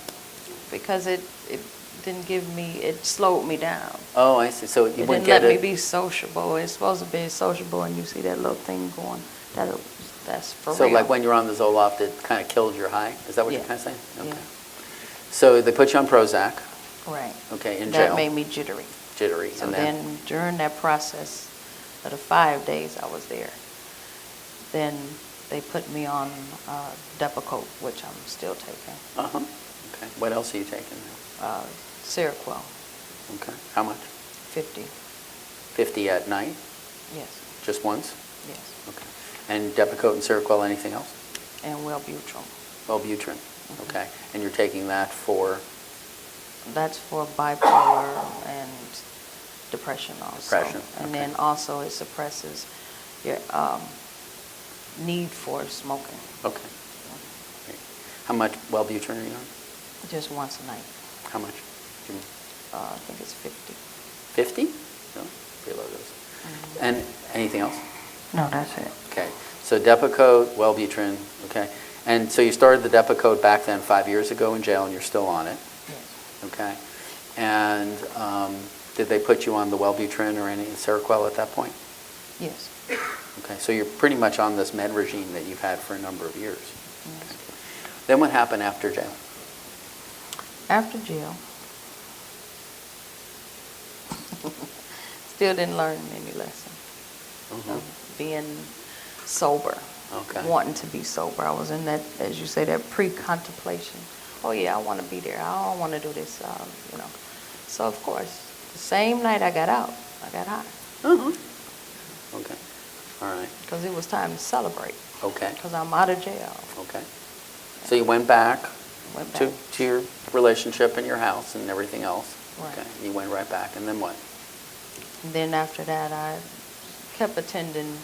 Because it didn't give me, it slowed me down. Oh, I see. So you It wouldn't didn't get let it. me be sociable. It's supposed to be sociable, and you see that little thing going, that's for So real. like when you're on the Zoloft, it kind of killed your high? Is that what you're Yeah. kind of saying? Okay. Yeah. So they put you on Prozac, Right. okay, in jail. That made me jittery. Jittery. So And then during that process of the 5 days I was there, then they put me on Depakote, which I'm still taking. Uh-huh. Okay. What else are you taking now? Seroquel, Okay. How much? 50. 50 at night? Yes. Just once? Yes. Okay. And Depakote and Seroquel, anything else? And Wellbutrin. Wellbutrin. Okay. And you're taking that for? That's for bipolar and depression also. Depression, And okay. then also it suppresses your need for smoking. Okay. Great. How much Wellbutrin are you on? Just once a night. How much? Give me. I think it's 50. 50? No? Pretty low dose. And anything else? No, that's it. Okay. So Depakote, Wellbutrin, okay. And so you started the Depakote back then 5 years ago in jail, and you're still on it, Yes. okay. And did they put you on the Wellbutrin or any Seroquel at that point? Yes. Okay, so you're pretty much on this med regime that you've had for a number of years. Yes. Then what happened after jail? After jail, still didn't learn any lesson of being sober, Okay. wanting to be sober. I was in that, as you say, that pre-contemplation. Oh yeah, I want to be there. I don't want to do this, you know. So of course, the same night I got out, I got high Okay. All right. because it was time to celebrate Okay. because I'm out of jail. Okay. So you went back Went to, back. to your relationship and your house and everything else? Right. Okay, you went right back, and then what? And then after that, I kept attending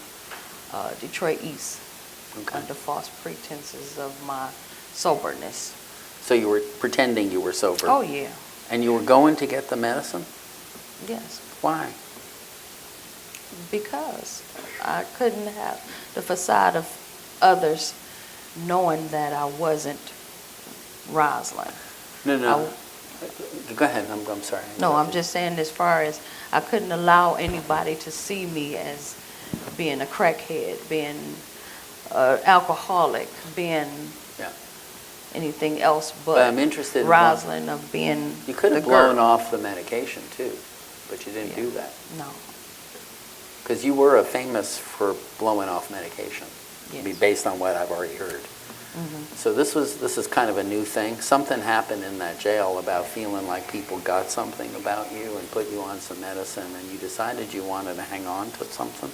Detroit East Okay. under false pretenses of my soberness. So you were pretending you were sober? Oh, yeah. And you were going to get the medicine? Yes. Why? Because I couldn't have the facade of others knowing that I wasn't Rosalind. No, no. Go ahead, I'm sorry. No, I'm just saying as far as I couldn't allow anybody to see me as being a crackhead, being an alcoholic, being Yeah. anything else But I'm interested in Rosalind of being You could have the girl. blown off the medication too, but you didn't do that. No. Because you were famous for blowing off medication, Yes. based on what I've already heard. So this is kind of a new thing. Something happened in that jail about feeling like people got something about you and put you on some medicine, and you decided you wanted to hang on to something.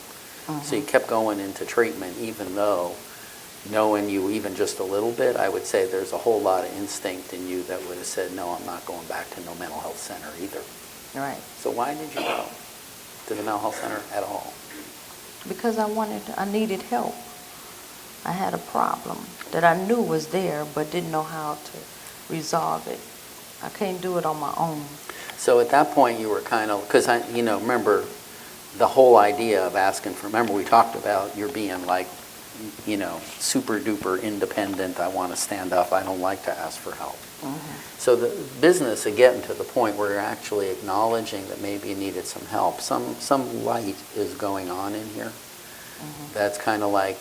So you kept going into treatment, even though, knowing you even just a little bit, I would say there's a whole lot of instinct in you that would have said, no, I'm not going back to no mental health center either. Right. So why did you go to the mental health center at all? Because I needed help. I had a problem that I knew was there, but didn't know how to resolve it. I can't do it on my own. So at that point, you were kind of, because remember the whole idea of asking for, remember we talked about you're being like, super duper independent. I want to stand up. I don't like to ask for help. So the business of getting to the point where you're actually acknowledging that maybe you needed some help, some light is going on in here. That's kind of like,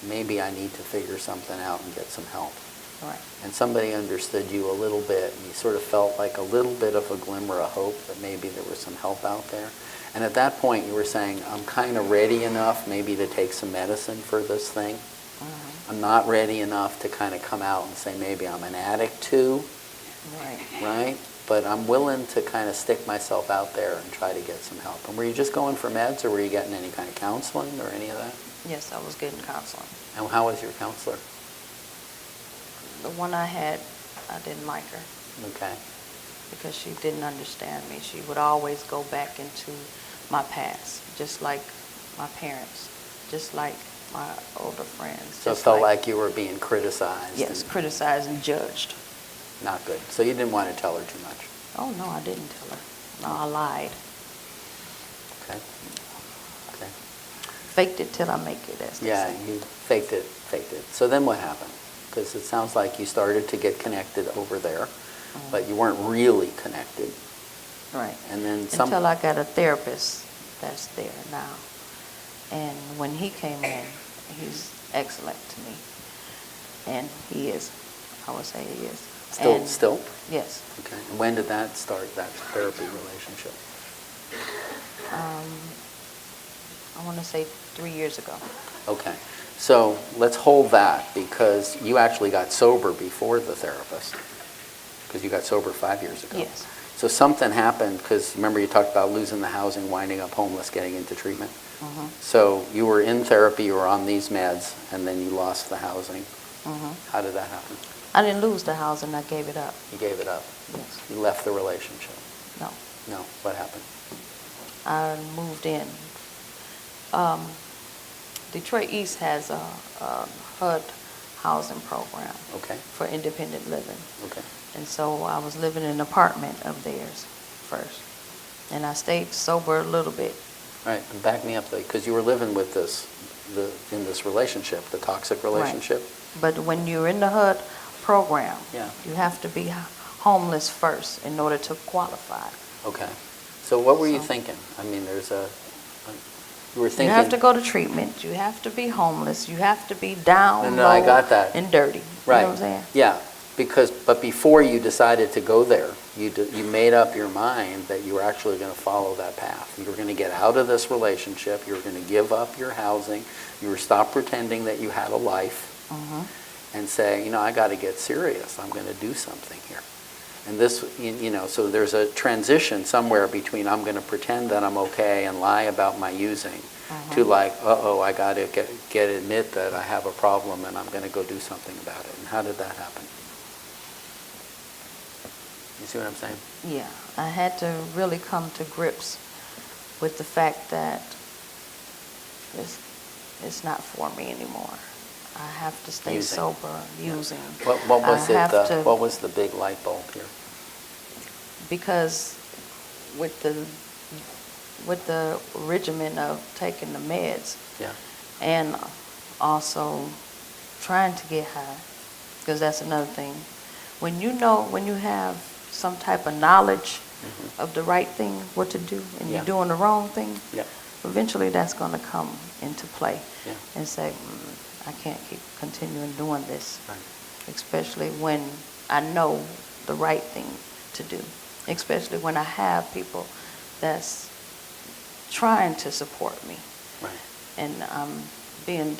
maybe I need to figure something out and get some help. Right. And somebody understood you a little bit, and you sort of felt like a little bit of a glimmer of hope that maybe there was some help out there. And at that point, you were saying, I'm kind of ready enough maybe to take some medicine for this thing. I'm not ready enough to kind of come out and say maybe I'm an addict too, Right. right? But I'm willing to kind of stick myself out there and try to get some help. And were you just going for meds, or were you getting any kind of counseling or any of that? Yes, I was getting counseling. And how was your counselor? The one I had, I didn't like her Okay. because she didn't understand me. She would always go back into my past, just like my parents, just like my older friends. So it just felt like you were being criticized. Yes, and criticized and judged. not good. So you didn't want to tell her too much. Oh, no, I didn't tell her. No, I lied. Okay. Okay. Faked it till I make it, as they Yeah, say. you faked it. So then what happened? Because it sounds like you started to get connected over there, but you weren't really connected. Right. And then Until I got a therapist that's there now. And when he came in, he's excellent to me. And he is. I would say he is. And Still? Yes. Okay. And when did that start, that therapy relationship? I want to say 3 years ago. Okay. So let's hold that, because you actually got sober before the therapist, because you got sober 5 years ago. Yes. So something happened, because remember you talked about losing the housing, winding up homeless, getting into treatment. So you were in therapy, you were on these meds, and then you lost the housing. How did that happen? I didn't lose the housing. I gave it up. You gave it up. Yes. You left the relationship. No. No. What happened? I moved in. Detroit East has a HUD housing program Okay. for independent living. Okay. And so I was living in an apartment of theirs first. And I stayed sober a little bit. All right. And back me up, because you were living with in this relationship, the toxic relationship. But when you're in the HUD program, Yeah. you have to be homeless first in order to qualify. Okay. So what were you So- thinking? I mean, you were thinking. You have to go to treatment. You have to be homeless. You have to be down, No, I low, got that. and dirty. Right. You know what I'm saying? Yeah, but before you decided to go there, you made up your mind that you were actually going to follow that path. You were going to get out of this relationship. You were going to give up your housing. You were stop pretending that you had a life, and say, I got to get serious. I'm going to do something here. And this, so there's a transition somewhere between I'm going to pretend that I'm okay and lie about my using to like, uh-oh, I got to admit that I have a problem and I'm going to go do something about it. And how did that happen? You see what I'm saying? Yeah, I had to really come to grips with the fact that it's not for me anymore. I have to stay Using. sober, using. What was I have to, what was the big light bulb here? because with the regimen of taking the meds, Yeah. and also trying to get high, because that's another thing. When you have some type of knowledge of the right thing, what to do, and you're doing the wrong thing, Yeah. eventually that's going to come into play Yeah. and say, I can't keep continuing doing this, Right. especially when I know the right thing to do, especially when I have people that's trying to support me. Right. And I'm being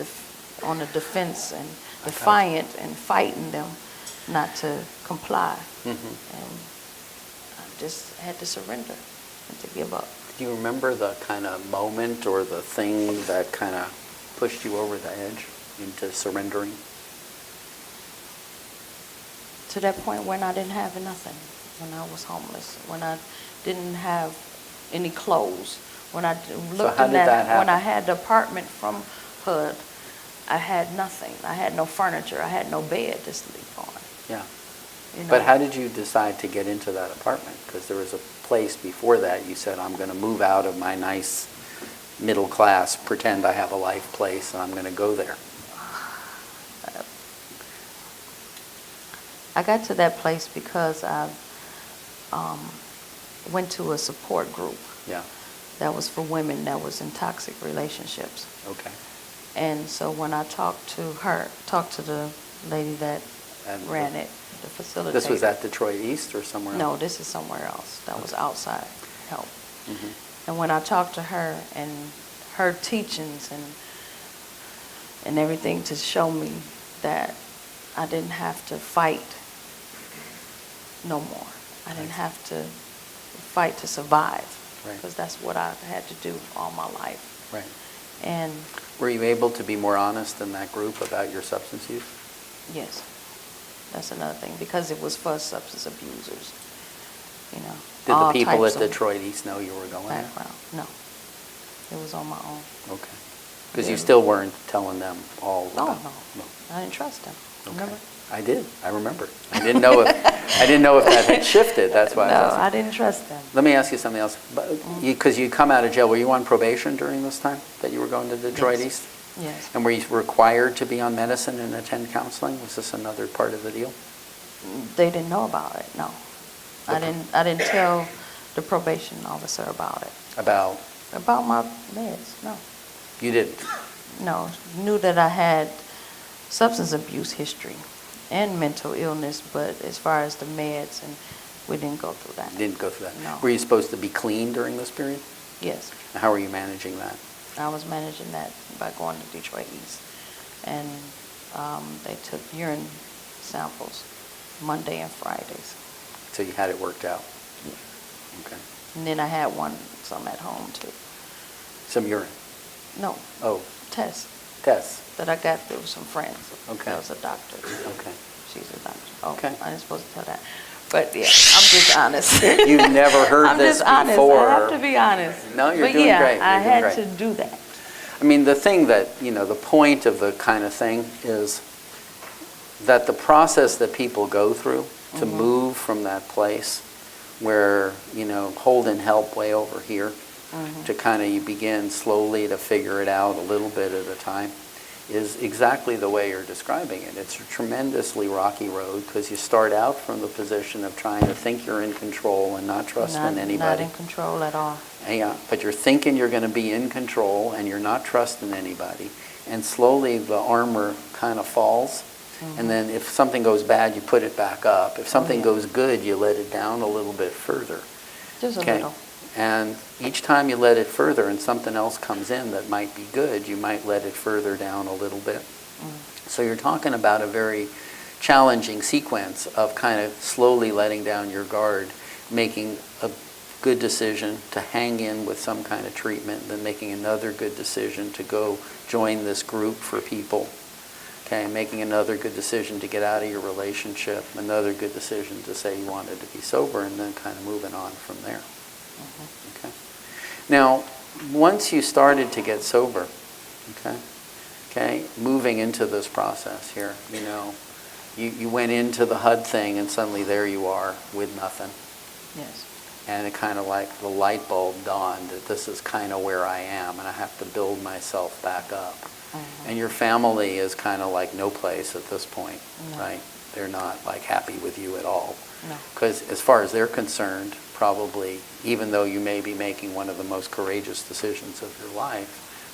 on the defense and defiant and fighting them not to comply. And I just had to surrender and to give up. Do you remember the kind of moment or the thing that kind of pushed you over the edge into surrendering? To that point when I didn't have nothing, when I was homeless, when I didn't have any clothes, when I looked how did that happen? when I had the apartment from HUD, I had nothing. I had no furniture. I had no bed to sleep on. Yeah. You know? But how did you decide to get into that apartment? Because there was a place before that you said, I'm going to move out of my nice middle class, pretend I have a life place, and I'm going to go there. I got to that place because I went to a support group. Yeah. That was for women that was in toxic relationships. Okay. And so when I talked to the lady that ran it, the facilitator. This was at Detroit East or somewhere else? No, this is somewhere else. That was outside help. Mm-hmm. And when I talked to her and her teachings and everything to show me that I didn't have to fight no more. I didn't have to fight to survive. Right. Because that's what I had to do all my life. Right. And were you able to be more honest in that group about your substance use? yes, that's another thing, because it was for substance abusers, you know. Did the people at types of Detroit East know you were going there? background. No, it was on my own. Okay. Because you still weren't telling them all No, about... no, I didn't trust them. Okay. Remember? I did. I remember. I didn't know if that had shifted. That's why I was No, asking. I didn't trust them. Let me ask you something else. Because you come out of jail, were you on probation during this time that you were going to Detroit Yes. East? Yes. And were you required to be on medicine and attend counseling? Was this another part of the deal? They didn't know about it. No, Okay. I didn't tell the probation officer about it. About? About my meds. No. You didn't? No, knew that I had substance abuse history and mental illness, but as far as the meds, and we didn't go through that. You didn't go through that? No. Were you supposed to be clean during this period? Yes, And how were you managing that? I was managing that by going to Detroit East, and they took urine samples Monday and Fridays. So you had it worked out? Yeah. Okay. And then I had some at home too. Some urine? No, Oh, tests tests? that I got through some friends. Okay. That was a doctor. Okay. She's a doctor. Oh, Okay. I ain't supposed to tell that. But yeah, I'm just honest. You've never heard I'm this just honest. before. I have to be honest. No, you're but doing yeah, great. I You're doing had great. to do that. I mean, the thing that, the point of the kind of thing is that the process that people go through to move from that place where, holding help way over here to kind of you begin slowly to figure it out a little bit at a time is exactly the way you're describing it. It's a tremendously rocky road because you start out from the position of trying to think you're in control and not trusting anybody. Not in control at all. Yeah, but you're thinking you're going to be in control and you're not trusting anybody. And slowly the armor kind of falls. And then if something goes bad, you put it back up. If something goes good, you let it down a little bit further. Just a little. And each time you let it further and something else comes in that might be good, you might let it further down a little bit. So you're talking about a very challenging sequence of kind of slowly letting down your guard, making a good decision to hang in with some kind of treatment, then making another good decision to go join this group for people, okay, making another good decision to get out of your relationship, another good decision to say you wanted to be sober, and then kind of moving on from there. Okay. Now, once you started to get sober, okay, moving into this process here, you know, you went into the HUD thing and suddenly there you are with nothing. Yes. And it kind of like the light bulb dawned that this is kind of where I am and I have to build myself back up. And your family is kind of like no place at this point, right? They're not like happy with you at all. No. Because as far as they're concerned, probably, even though you may be making one of the most courageous decisions of your life,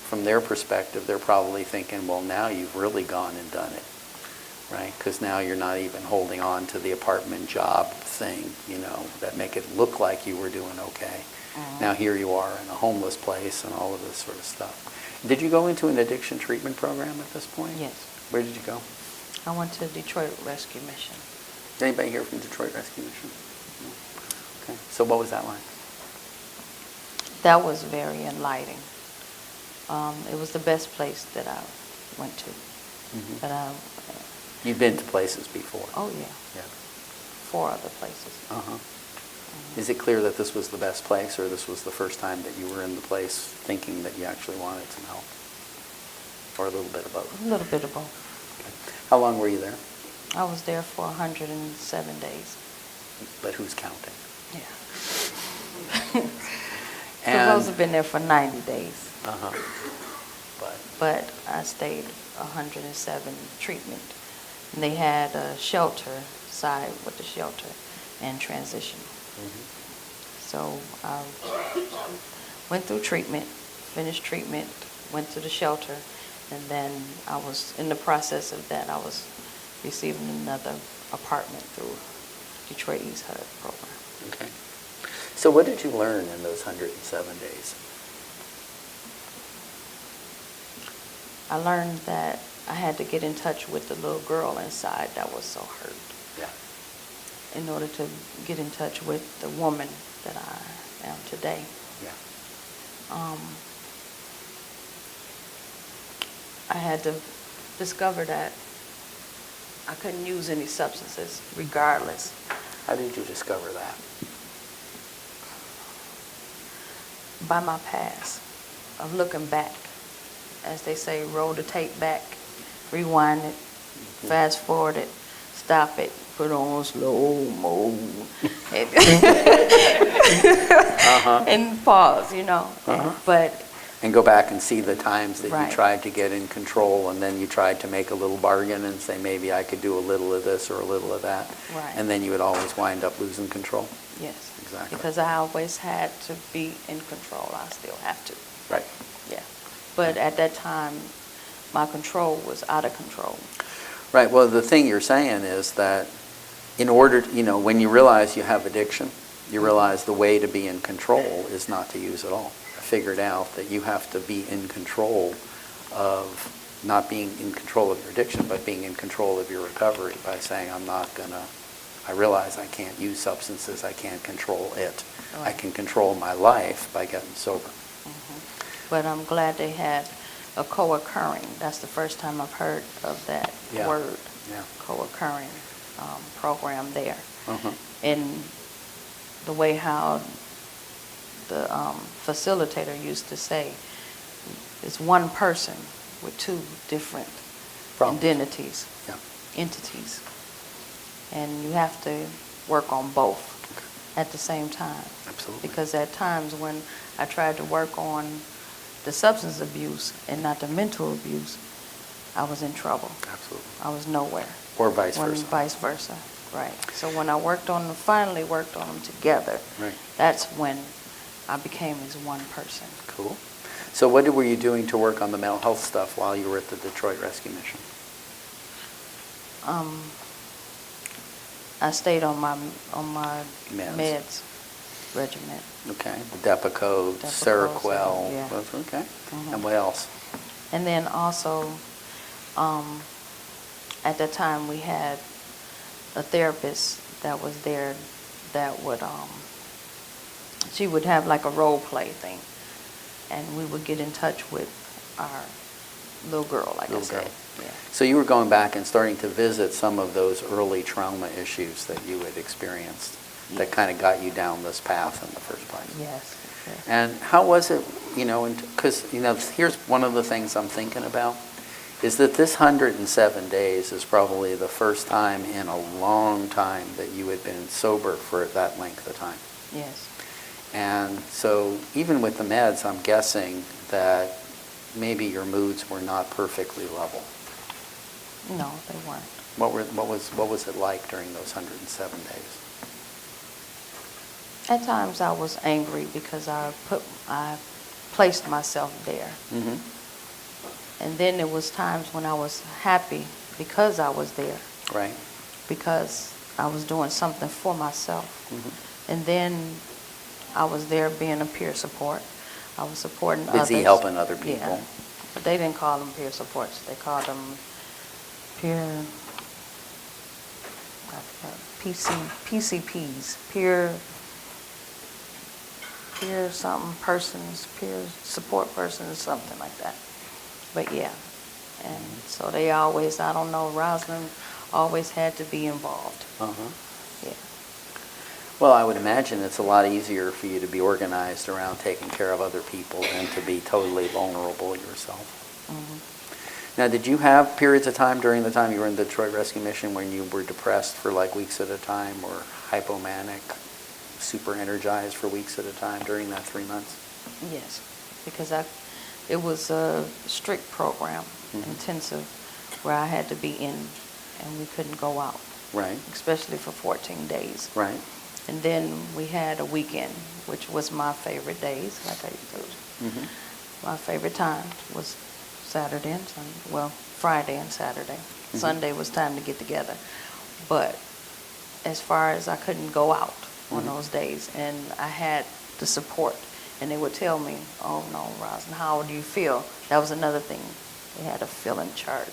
from their perspective, they're probably thinking, well, now you've really gone and done it, right? Because now you're not even holding on to the apartment job thing, you know, that make it look like you were doing okay. Now here you are in a homeless place and all of this sort of stuff. Did you go into an addiction treatment program at this point? Yes. Where did you go? I went to Detroit Rescue Mission. Anybody here from Detroit Rescue Mission? No? Okay. So what was that like? That was very enlightening. It was the best place that I went to. That You've been to places before? Oh, yeah. Yeah. 4 other places. Is it clear that this was the best place, or this was the first time that you were in the place thinking that you actually wanted some help? Or a little bit of both? A little bit of both. Okay. How long were you there? I was there for 107 days. But who's counting? Yeah. And Supposed to have been there for 90 days. But But I stayed 107 treatment. And they had a shelter side with the shelter and transition. So I went through treatment, finished treatment, went to the shelter, and then I was in the process of that. I was receiving another apartment through Detroit East HUD program. okay. So what did you learn in those 107 days? I learned that I had to get in touch with the little girl inside that was so hurt. Yeah. In order to get in touch with the woman that I am today. Yeah. I had to discover that I couldn't use any substances regardless. How did you discover that? By my past, of looking back. As they say, roll the tape back, rewind it, fast forward it, stop it, put on slow mo, and pause, you know. And go back and see the times that Right. you tried to get in control, and then you tried to make a little bargain and say, maybe I could do a little of this or a little of that. Right. And then you would always wind up losing control. Yes. Exactly. Because I always had to be in control. I still have to. Right. Yeah. But at that time, my control was out of control. Right. Well, the thing you're saying is that in order, you know, when you realize you have addiction, you realize the way to be in control is not to use it all. I figured out that you have to be in control of not being in control of your addiction, but being in control of your recovery by saying, I realize I can't use substances, I can't control it. Right. I can control my life by getting sober. But I'm glad they had a co-occurring. That's the first time I've heard of that word, Yeah. co-occurring program there. Uh-huh. And the way how the facilitator used to say, it's one person with 2 different Problems. identities, Yeah. entities. And you have to work on both at the same time. Absolutely. Because at times when I tried to work on the substance abuse and not the mental abuse, I was in trouble. Absolutely. I was nowhere. Or vice When versa. vice versa, right. So when I finally worked on them together, Right. that's when I became as one person. Cool. So what were you doing to work on the mental health stuff while you were at the Detroit Rescue Mission? I stayed on my Meds. meds regimen. Okay. The Depakote, Depakote, Seroquel. yeah. Okay. Mhm. And what else? And then also, at that time we had a therapist that was there that would, she would have like a role play thing, and we would get in touch with our little girl, like I said. Yeah. So you were going back and starting to visit some of those early trauma issues that you had experienced that kind of got you down this path in the first place. Yes. Yes. And how was it, because, here's one of the things I'm thinking about, is that this 107 days is probably the first time in a long time that you had been sober for that length of time. Yes. And so even with the meds, I'm guessing that maybe your moods were not perfectly level. No, they weren't. What was it like during those 107 days? At times I was angry because I placed myself there. Mm-hmm. And then there was times when I was happy because I was there. Right. Because I was doing something for myself. Mm-hmm. And then I was there being a peer support. I was supporting others. Busy helping other people. Yeah. But they didn't call them peer supports. They called them peer, PCPs, peer something persons, peer support persons, something like that. But yeah, and so they always, I don't know, Rosalind always had to be involved. Uh-huh. Yeah. Well, I would imagine it's a lot easier for you to be organized around taking care of other people than to be totally vulnerable yourself. Mm-hmm. Now, did you have periods of time during the time you were in the Detroit Rescue Mission when you were depressed for like weeks at a time, or hypomanic, super energized for weeks at a time during that 3 months? Yes, because it was a strict program, Mm-hmm. intensive, where I had to be in and we couldn't go out. Right. Especially for 14 days. Right. And then we had a weekend, which was my favorite days, like I told you. Mm-hmm. My favorite time was Saturday and Sunday. Well, Friday and Saturday. Mm-hmm. Sunday was time to get together. But as far as I couldn't go out on Mm-hmm. those days, and I had the support, and they would tell me, "Oh no, Rosin, how do you feel?" That was another thing. They had a feeling chart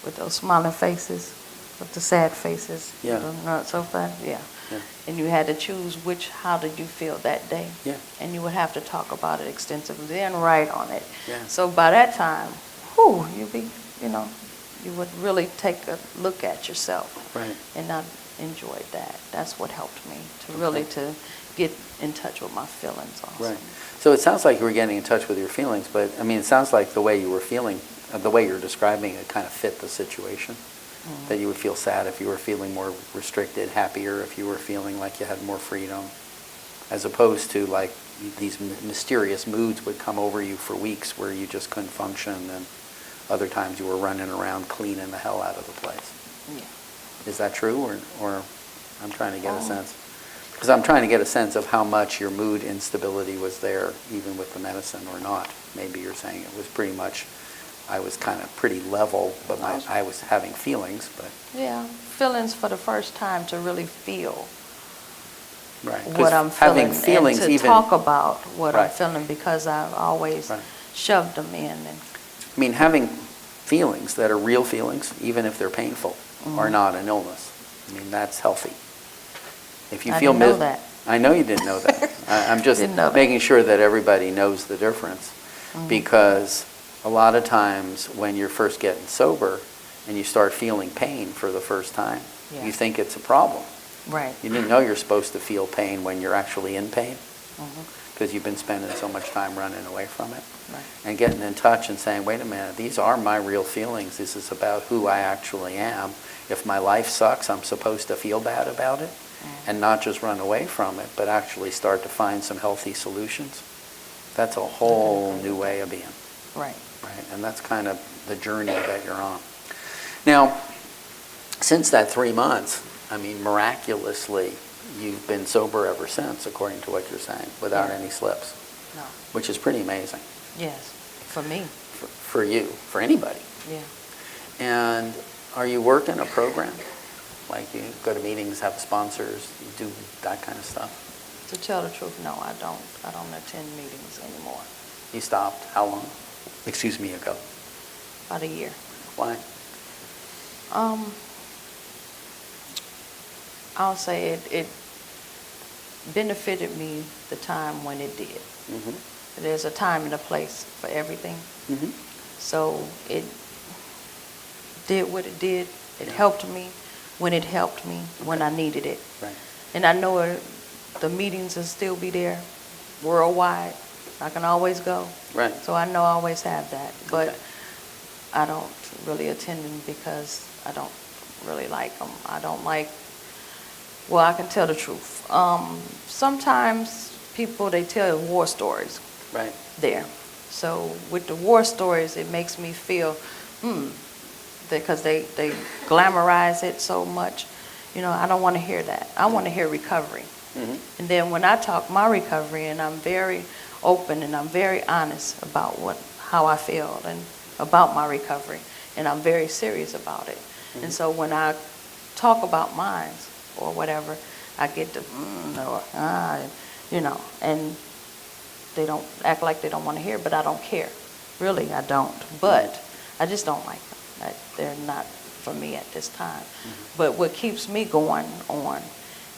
with those smiling faces, with the sad faces. Yeah. Not so fast. Yeah. Yeah. And you had to choose how did you feel that day. Yeah. And you would have to talk about it extensively and write on it. Yeah. So by that time, you would really take a look at yourself. Right. And I enjoyed that. That's what helped me to really to get in touch with my feelings also. Right. So it sounds like you were getting in touch with your feelings, but I mean, it sounds like the way you were feeling, the way you're describing it kind of fit the situation. Mm-hmm. That you would feel sad if you were feeling more restricted, happier if you were feeling like you had more freedom, as opposed to like these mysterious moods would come over you for weeks where you just couldn't function, and other times you were running around cleaning the hell out of the place. Yeah. Is that true, or I'm trying to get a sense? Because I'm trying to get a sense of how much your mood instability was there, even with the medicine or not. Maybe you're saying it was pretty much, I was kind of pretty level, but I was having feelings. But yeah, feelings for the first time to really feel right. what I'm feeling, having feelings and to even, talk about what right. I'm feeling, because I've always right. shoved them in. And I mean, having feelings that are real feelings, even if they're painful, mm-hmm. are not an illness. I mean, that's healthy. If you I feel didn't know that. I know you didn't know that. I'm just making sure that everybody knows the difference, mm-hmm. because a lot of times when you're first getting sober and you start feeling pain for the first time, yeah. you think it's a problem. Right. You didn't know you're supposed to feel pain when you're actually in pain, because mm-hmm. you've been spending so much time running away from it. Right. And getting in touch and saying, wait a minute, these are my real feelings. This is about who I actually am. If my life sucks, I'm supposed to feel bad about it, mm-hmm. and not just run away from it, but actually start to find some healthy solutions. That's a whole new way of being. Right. Right, and that's kind of the journey that you're on. Now, since that 3 months, I mean, miraculously, you've been sober ever since, according to what you're saying, without yeah. any slips. No. Which is pretty amazing. Yes, for me. For you, for anybody. Yeah. And are you working a program? Like you go to meetings, have sponsors, you do that kind of stuff? To tell the truth, no, I don't. I don't attend meetings anymore. You stopped how long? Ago? About a year. Why? I'll say it benefited me the time when it did. There's a time and a place for everything. So it did what it did. It helped me when it helped me, when I needed it. Right. And I know the meetings will still be there worldwide. I can always go. Right. So I know I always have that. But Okay. I don't really attend them because I don't really like them. I don't like, well, I can tell the truth. Sometimes people, they tell war stories Right. there. So with the war stories, it makes me feel, because they glamorize it so much. You know, I don't want to hear that. I want to hear recovery. And then when I talk my recovery, and I'm very open and I'm very honest about how I feel and about my recovery, and I'm very serious about it. And so when I talk about mine or whatever, I get the or you know, and they don't act like they don't want to hear, but I don't care. Really, I don't. But I just don't like them. They're not for me at this time. But what keeps me going on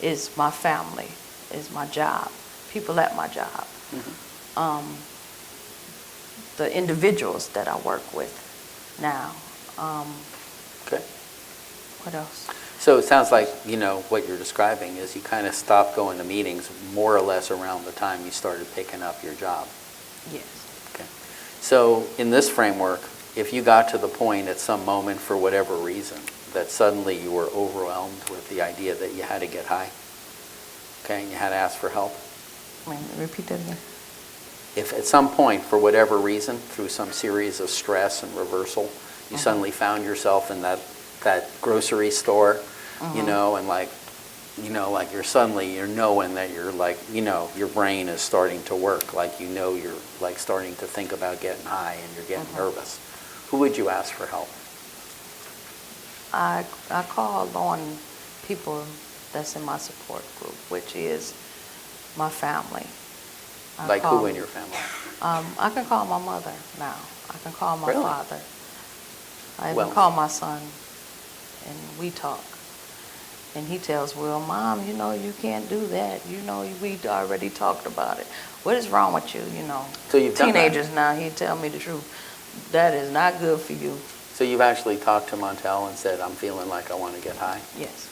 is my family, is my job, people at my job, the individuals that I work with now. Okay. What else? So it sounds like, what you're describing is you kind of stopped going to meetings more or less around the time you started picking up your job. Yes. Okay. So in this framework, if you got to the point at some moment for whatever reason that suddenly you were overwhelmed with the idea that you had to get high, okay, and you had to ask for help. Wait, repeat that again. If at some point, for whatever reason, through some series of stress and reversal, you suddenly found yourself in that grocery store, and like you're knowing that you're like, your brain is starting to work, like you're like starting to think about getting high and you're getting nervous. Who would you ask for help? I called on people that's in my support group, which is my family. Like who in your family? I can call my mother now. I can call my Really? father. I even Well- call my son, and we talk. And he tells, well, Mom, you can't do that. We already talked about it. What is wrong with you, So you've done that. Teenagers now, he'd tell me the truth. That is not good for you. So you've actually talked to Montel and said, I'm feeling like I want to get high? Yes.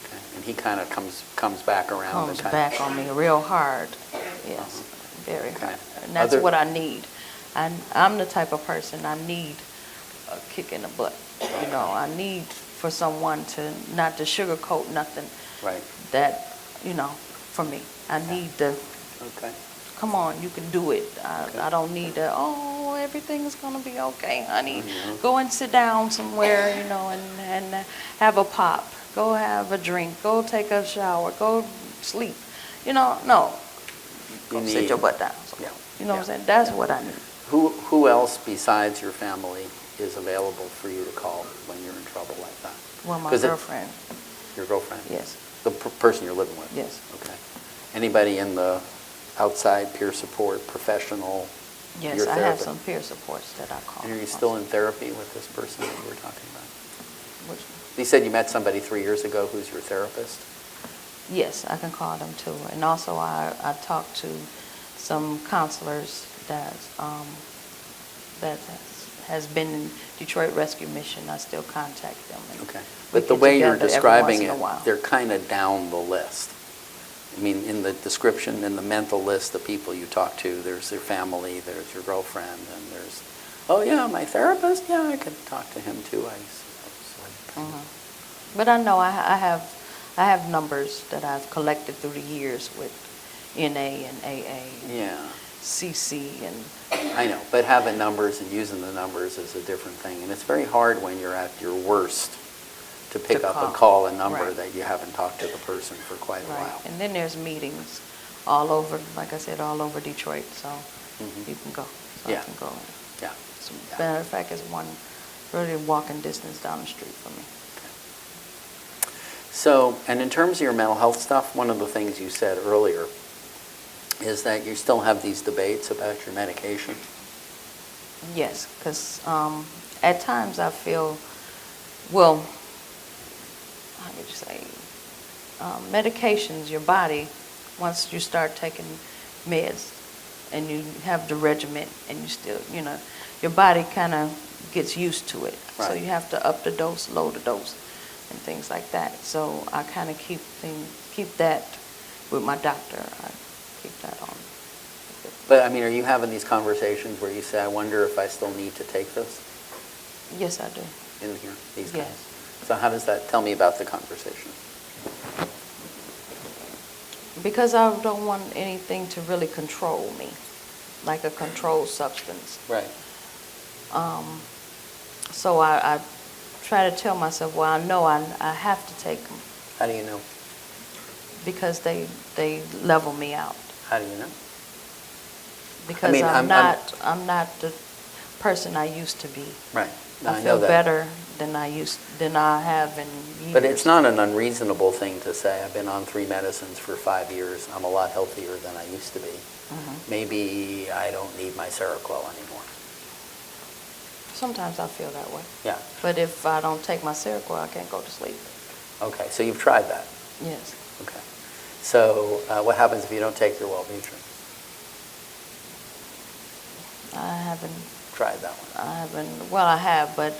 Okay. And he kind of comes back around. Comes and back on me real hard. Yes, very Okay. hard. And that's Other- what I need. I'm the type of person, I need a kick in the butt. I need for someone not to sugarcoat nothing Right. that, for me. I need the, Okay. come on, you can do it. I don't need to, everything's going to be okay, honey. Go and sit down somewhere, and have a pop. Go have a drink. Go take a shower. Go sleep. No. Go You sit need- your butt down. Yeah. You know what I'm saying? That's what I need. Who else besides your family is available for you to call when you're in trouble like that? Well, my 'Cause it- girlfriend. Your girlfriend? Yes. The person you're living with? Yes. Okay. Anybody in the outside peer support, professional? Yes, your I have therapist? some peer supports that I call. And are you still in therapy with this person that you were talking about? Which, You said you met somebody 3 years ago who's your therapist? yes, I can call them too. And also I talked to some counselors that has been in Detroit Rescue Mission. I still contact them. And Okay. we But the get way you're together every describing once in it, a while. they're kind of down the list. I mean, in the description, in the mental list of people you talk to, there's their family, there's your girlfriend, and there's, oh yeah, my therapist, yeah, I could talk to him too, I suppose. But I know I have numbers that I've collected through the years with NA and AA, and Yeah, CC, and I know, but having numbers and using the numbers is a different thing, and it's very hard when you're at your worst to pick To up and call. call a number Right. that you haven't talked to the person for quite a right. while. And then there's meetings all over, like I said, all over Detroit. So you can go. So Yeah. I can go. Yeah. As a matter of fact, it's one really walking distance down the street from me. So, and in terms of your mental health stuff, one of the things you said earlier is that you still have these debates about your medication. Yes, because at times I feel, well, how would you say? medications, your body, once you start taking meds and you have the regimen and you still, your body kind of gets used to it. So Right. you have to up the dose, low the dose, and things like that. So I kind of keep that with my doctor. I keep that on. But, I mean, are you having these conversations where you say, I wonder if I still need to take this Yes, I do. in here, these Yes. guys? So how does that, tell me about the conversation. Because I don't want anything to really control me, like a controlled substance. Right. So I try to tell myself, well, I know I have to take them How do you know? because they level me out. How do you know? Because mean, I'm not the person I used to be. Right. No, I I feel know that. better than I have in years. But it's not an unreasonable thing to say, I've been on 3 medicines for 5 years, I'm a lot healthier than I used to be. Maybe I don't need my Seroquel anymore. Sometimes I feel that way. Yeah. But if I don't take my Seroquel, I can't go to sleep. Okay, so you've tried that. Yes. Okay. So what happens if you don't take your Wellbutrin? I haven't Tried that one. well, I have, but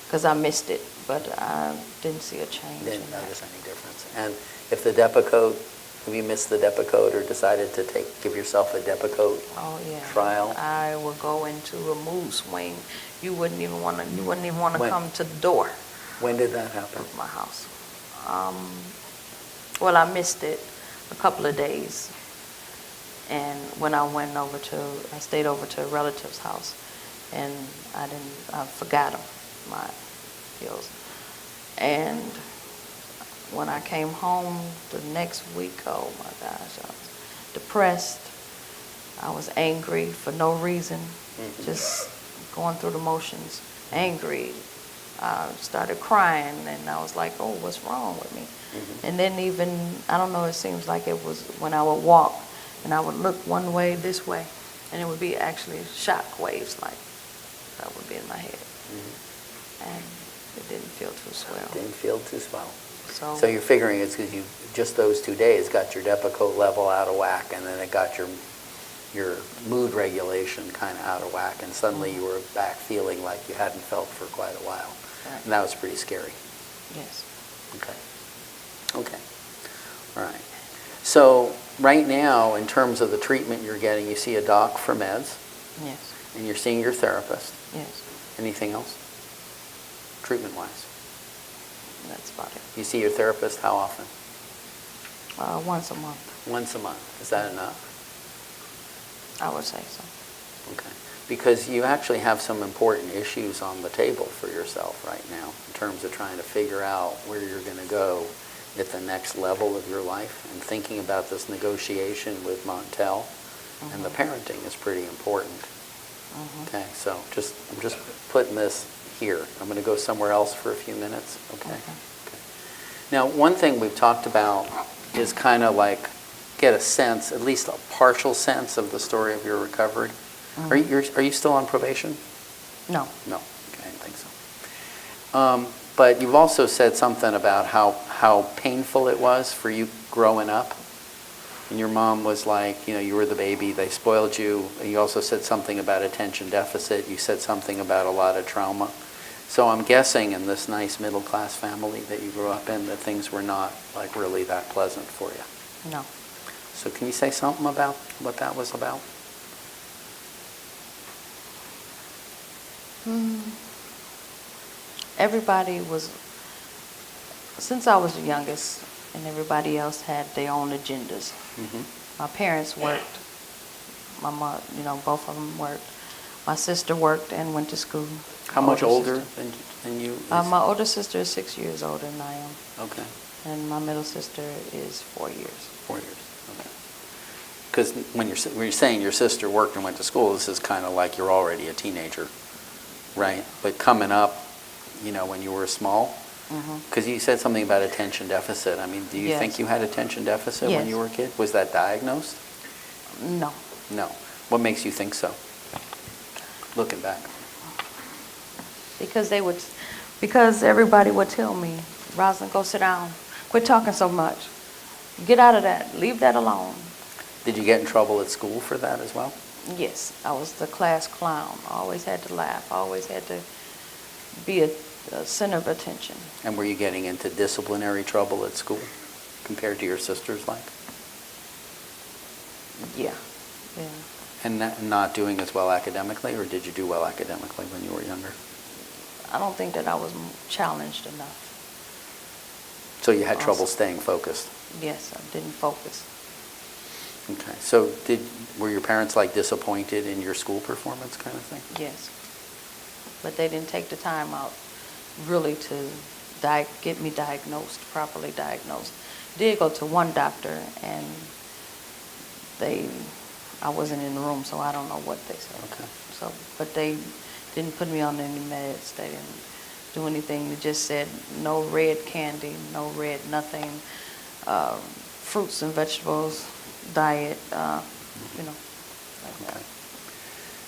because I missed it, but I didn't see a change. Didn't in that. notice any difference. And if the Depakote, have you missed the Depakote or decided to give yourself a Depakote Oh yeah. trial? I would go into a mood swing. You wouldn't even want to When? come to the door When did that happen? of my house. Well, I missed it a couple of days, and when I stayed over to a relative's house, and I forgot them, my pills, and when I came home the next week, oh my gosh, I was depressed. I was angry for no reason, just going through the motions, angry. I started crying, and I was like, oh, what's wrong with me? And then even, I don't know, it seems like it was when I would walk, and I would look one way, this way, and it would be actually shock waves, like, that would be in my head. And it didn't feel too swell. Didn't feel too swell. So you're figuring it's because you, just those 2 days, got your Depakote level out of whack, and then it got your mood regulation kind of out of whack, and suddenly you were back feeling like you hadn't felt for quite a while. Right. And that was pretty scary. Yes. Okay. Okay. All right. So right now, in terms of the treatment you're getting, you see a doc for meds, Yes. and you're seeing your therapist. Yes. Anything else? Treatment-wise? That's about it. You see your therapist how often? Once a month, Once a month. Is that enough? I would say so. Okay. Because you actually have some important issues on the table for yourself right now in terms of trying to figure out where you're going to go at the next level of your life, and thinking about this negotiation with Montel and the parenting is pretty important. Okay, so I'm just putting this here. I'm going to go somewhere else for a few minutes. Okay. Okay. Now, one thing we've talked about is kind of like get a sense, at least a partial sense of the story of your recovery. Are you still on probation? No. No. Okay, I didn't think so. But you've also said something about how painful it was for you growing up. And your mom was like, you were the baby, they spoiled you. And you also said something about attention deficit. You said something about a lot of trauma. So I'm guessing in this nice middle-class family that you grew up in that things were not like really that pleasant for you. No. So can you say something about what that was about? Everybody was, since I was the youngest, and everybody else had their own agendas. My parents worked. My mom, both of them worked. My sister worked and went to school. How My much older older sister. than you? My older sister is 6 years older than I am, Okay. and my middle sister is 4 years. 4 years, okay. Because when you're saying your sister worked and went to school, this is kind of like you're already a teenager, right? But coming up, when you were small, because you said something about attention deficit. I mean, do you think you had attention deficit when you were a kid? Was that diagnosed? No. No. What makes you think so, looking back? Because everybody would tell me, Rosalind, go sit down, Quit talking so much. Get out of that. Leave that alone. Did you get in trouble at school for that as well? Yes, I was the class clown. I always had to laugh. I always had to be a center of attention. And were you getting into disciplinary trouble at school compared to your sister's life? Yeah, yeah. And not doing as well academically, or did you do well academically when you were younger? I don't think that I was challenged enough. So you had trouble staying focused? Yes, I didn't focus. Okay. So were your parents like disappointed in your school performance kind of thing? Yes. But they didn't take the time out really to get me diagnosed, properly diagnosed. Did go to one doctor, and I wasn't in the room, so I don't know what they said. Okay. So, but they didn't put me on any meds. They didn't do anything. They just said no red candy, no red nothing, fruits and vegetables, diet, you know. Like that.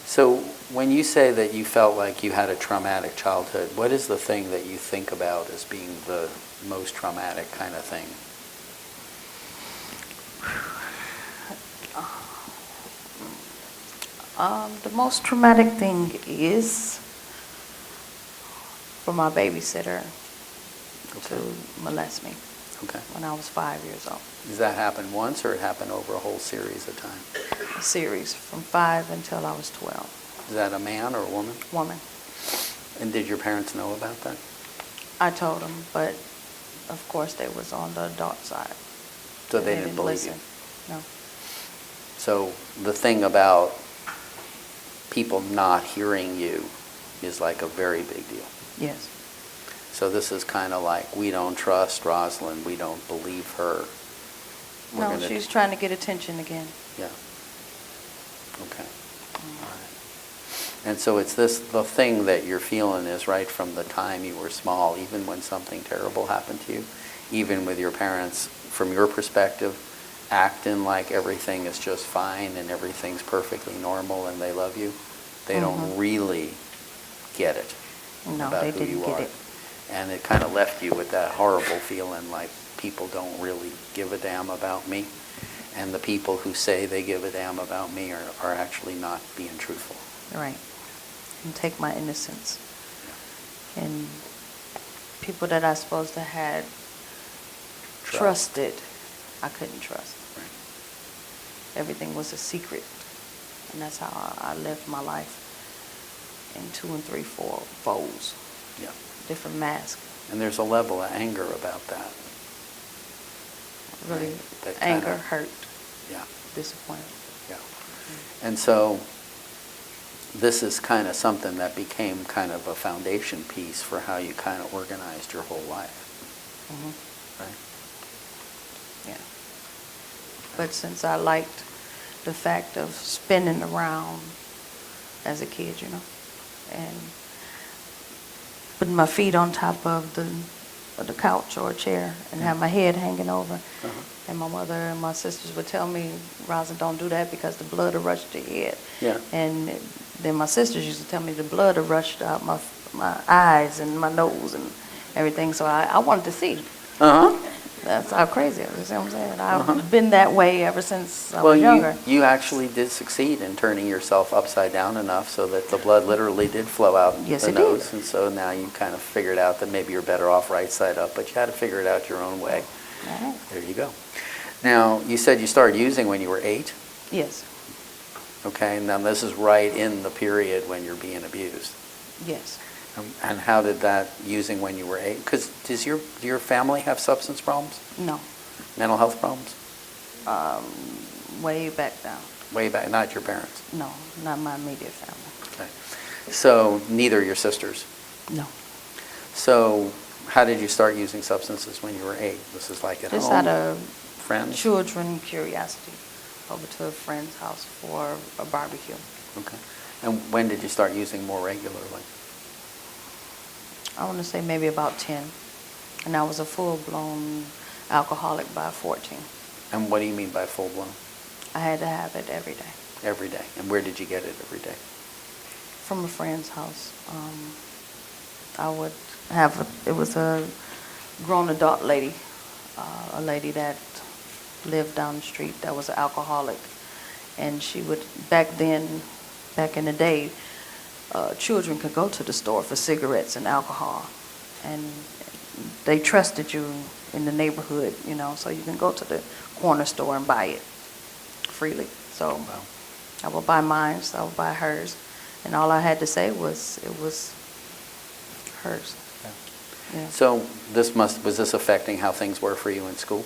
So when you say that you felt like you had a traumatic childhood, what is the thing that you think about as being the most traumatic kind of thing? The most traumatic thing is for my babysitter to molest me Okay. when I was 5 years old. Does that happen once, or it happened over a whole series of time? A series from 5 until I was 12. Is that a man or a woman? Woman. And did your parents know about that? I told them, but of course they was on the adult side. So they didn't believe listen. you? No. So the thing about people not hearing you is like a very big deal. Yes. So this is kind of like, we don't trust Rosalind, we don't believe her. No, she's trying to get attention again. Yeah. Okay. All right. And so it's the thing that you're feeling is right from the time you were small, even when something terrible happened to you, even with your parents, from your perspective, acting like everything is just fine and everything's perfectly normal and they love you. They don't really get it. No, about they who didn't you get are. it. And it kind of left you with that horrible feeling like people don't really give a damn about me. And the people who say they give a damn about me are actually not being truthful. Right. And take my innocence. And people that I supposed to had trusted, I couldn't trust. Right. Everything was a secret. And that's how I lived my life in 2 and 3, 4 folds. Yeah. Different masks. And there's a level of anger about that. Really, Right. That anger, kinda- hurt, Yeah. disappointment. Yeah. And so this is kind of something that became kind of a foundation piece for how you kind of organized your whole life. Mm-hmm. Right? Yeah. But since I liked the fact of spinning around as a kid, you know, and putting my feet on top of the couch or a chair and have my head hanging over. And my mother and my sisters would tell me, Rosa, don't do that because the blood will rush to your head. Yeah. And then my sisters used to tell me the blood will rush out my eyes and my nose and everything. So I wanted to see. Uh-huh. That's how crazy it is. You see what I'm saying? I've been that way ever since I was Well, younger. you actually did succeed in turning yourself upside down enough so that the blood literally did flow out Yes, the it did. nose. And so now you kind of figured out that maybe you're better off right side up, but you had to figure it out your own way. All right. There you go. Now, you said you started using when you were 8. Yes. Okay, now this is right in the period when you're being abused. Yes. And how did that using when you were 8? Because do your family have substance problems? No. Mental health problems? Way back down. Way back, not your parents. No, not my immediate family. Okay. So neither your sisters. No. So how did you start using substances when you were 8? This is like at Just home? out of Friends? children curiosity, over to a friend's house for a barbecue. Okay. And when did you start using more regularly? I want to say maybe about 10. And I was a full-blown alcoholic by 14. And what do you mean by full-blown? I had to have it every day. Every day. And where did you get it every day? From a friend's house. I would have, it was a grown adult lady a lady that lived down the street that was an alcoholic, and she would, back in the day, children could go to the store for cigarettes and alcohol, and they trusted you in the neighborhood, so you can go to the corner store and buy it freely. So Wow. I would buy mine, so I would buy hers, and all I had to say was it was hers. Yeah. So was this affecting how things were for you in school?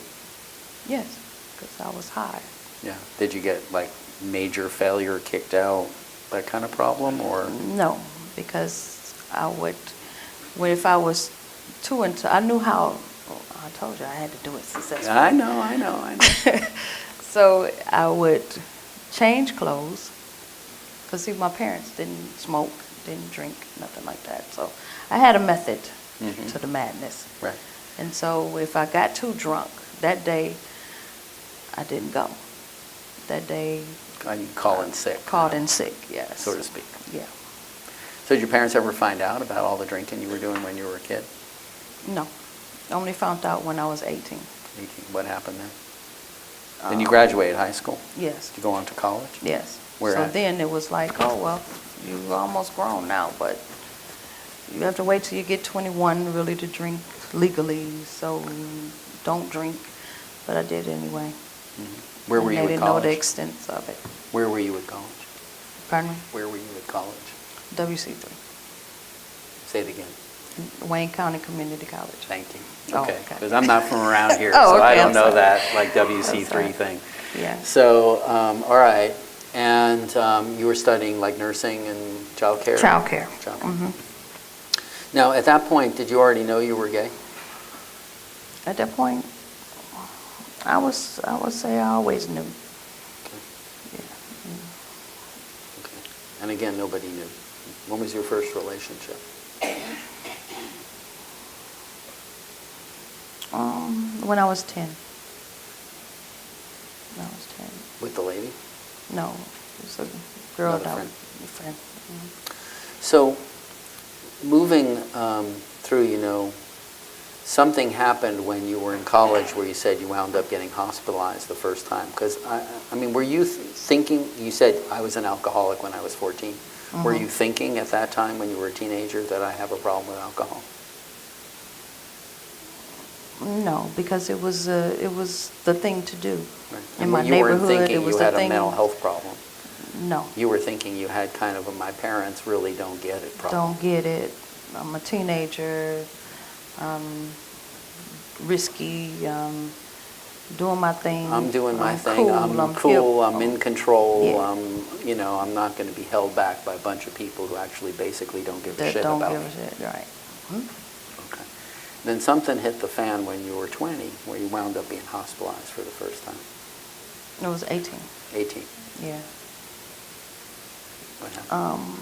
Yes, because I was high. Yeah. Did you get like major failure, kicked out, that kind of problem, or? No, because if I was too into, I knew how, I told you I had to do it successfully. I know. So I would change clothes, because see, my parents didn't smoke, didn't drink, nothing like that. So I had a method to the madness. Right. And so if I got too drunk, that day I didn't go. That day. You call in sick. Called in sick, yes. So to speak. Yeah. So did your parents ever find out about all the drinking you were doing when you were a kid? No. Only found out when I was 18. 18. What happened then? Then you graduated high school? Yes. Did you go on to college? Yes. Where so at? then it was like, oh, well, you're almost grown now, but you have to wait till you get 21 really to drink legally, so don't drink. But I did anyway. Mm-hmm. Where were you at college? They didn't know the extent of it. Where were you at college? Pardon me? Where were you at college? WC3. Say it again. Wayne County Community College. Thank you. Oh, Okay, okay. because I'm not from around here, Oh, so I okay, don't I'm know sorry. that, like WC3 That's right. thing. Yeah. So, all right, and you were studying like nursing and childcare? Childcare. Childcare. Now, at that point, did you already know you were gay? At that point, I would say I always knew. Okay. Yeah. Okay. And again, nobody knew. When was your first relationship? When I was 10. When I was 10. With the lady? No, it was a girl Another that friend. was a friend. Mhm. So, moving through, something happened when you were in college where you said you wound up getting hospitalized the first time. Because, were you thinking, you said I was an alcoholic when I was 14. Were you thinking at that time when you were a teenager that I have a problem with alcohol? No, because it was the thing to do. Right. In And my you weren't neighborhood, thinking it was you the had thing. a mental health problem. No, You were thinking you had kind of a my parents really don't get it problem. don't get it. I'm a teenager, risky, doing my thing. I'm doing my I'm thing. Cool, I'm cool. hip. I'm in control. Yeah. I'm not going to be held back by a bunch of people who actually basically don't give a That shit don't about give me. a shit, right. Okay. Then something hit the fan when you were 20, where you wound up being hospitalized for the first time. It was 18. 18. Yeah. What happened?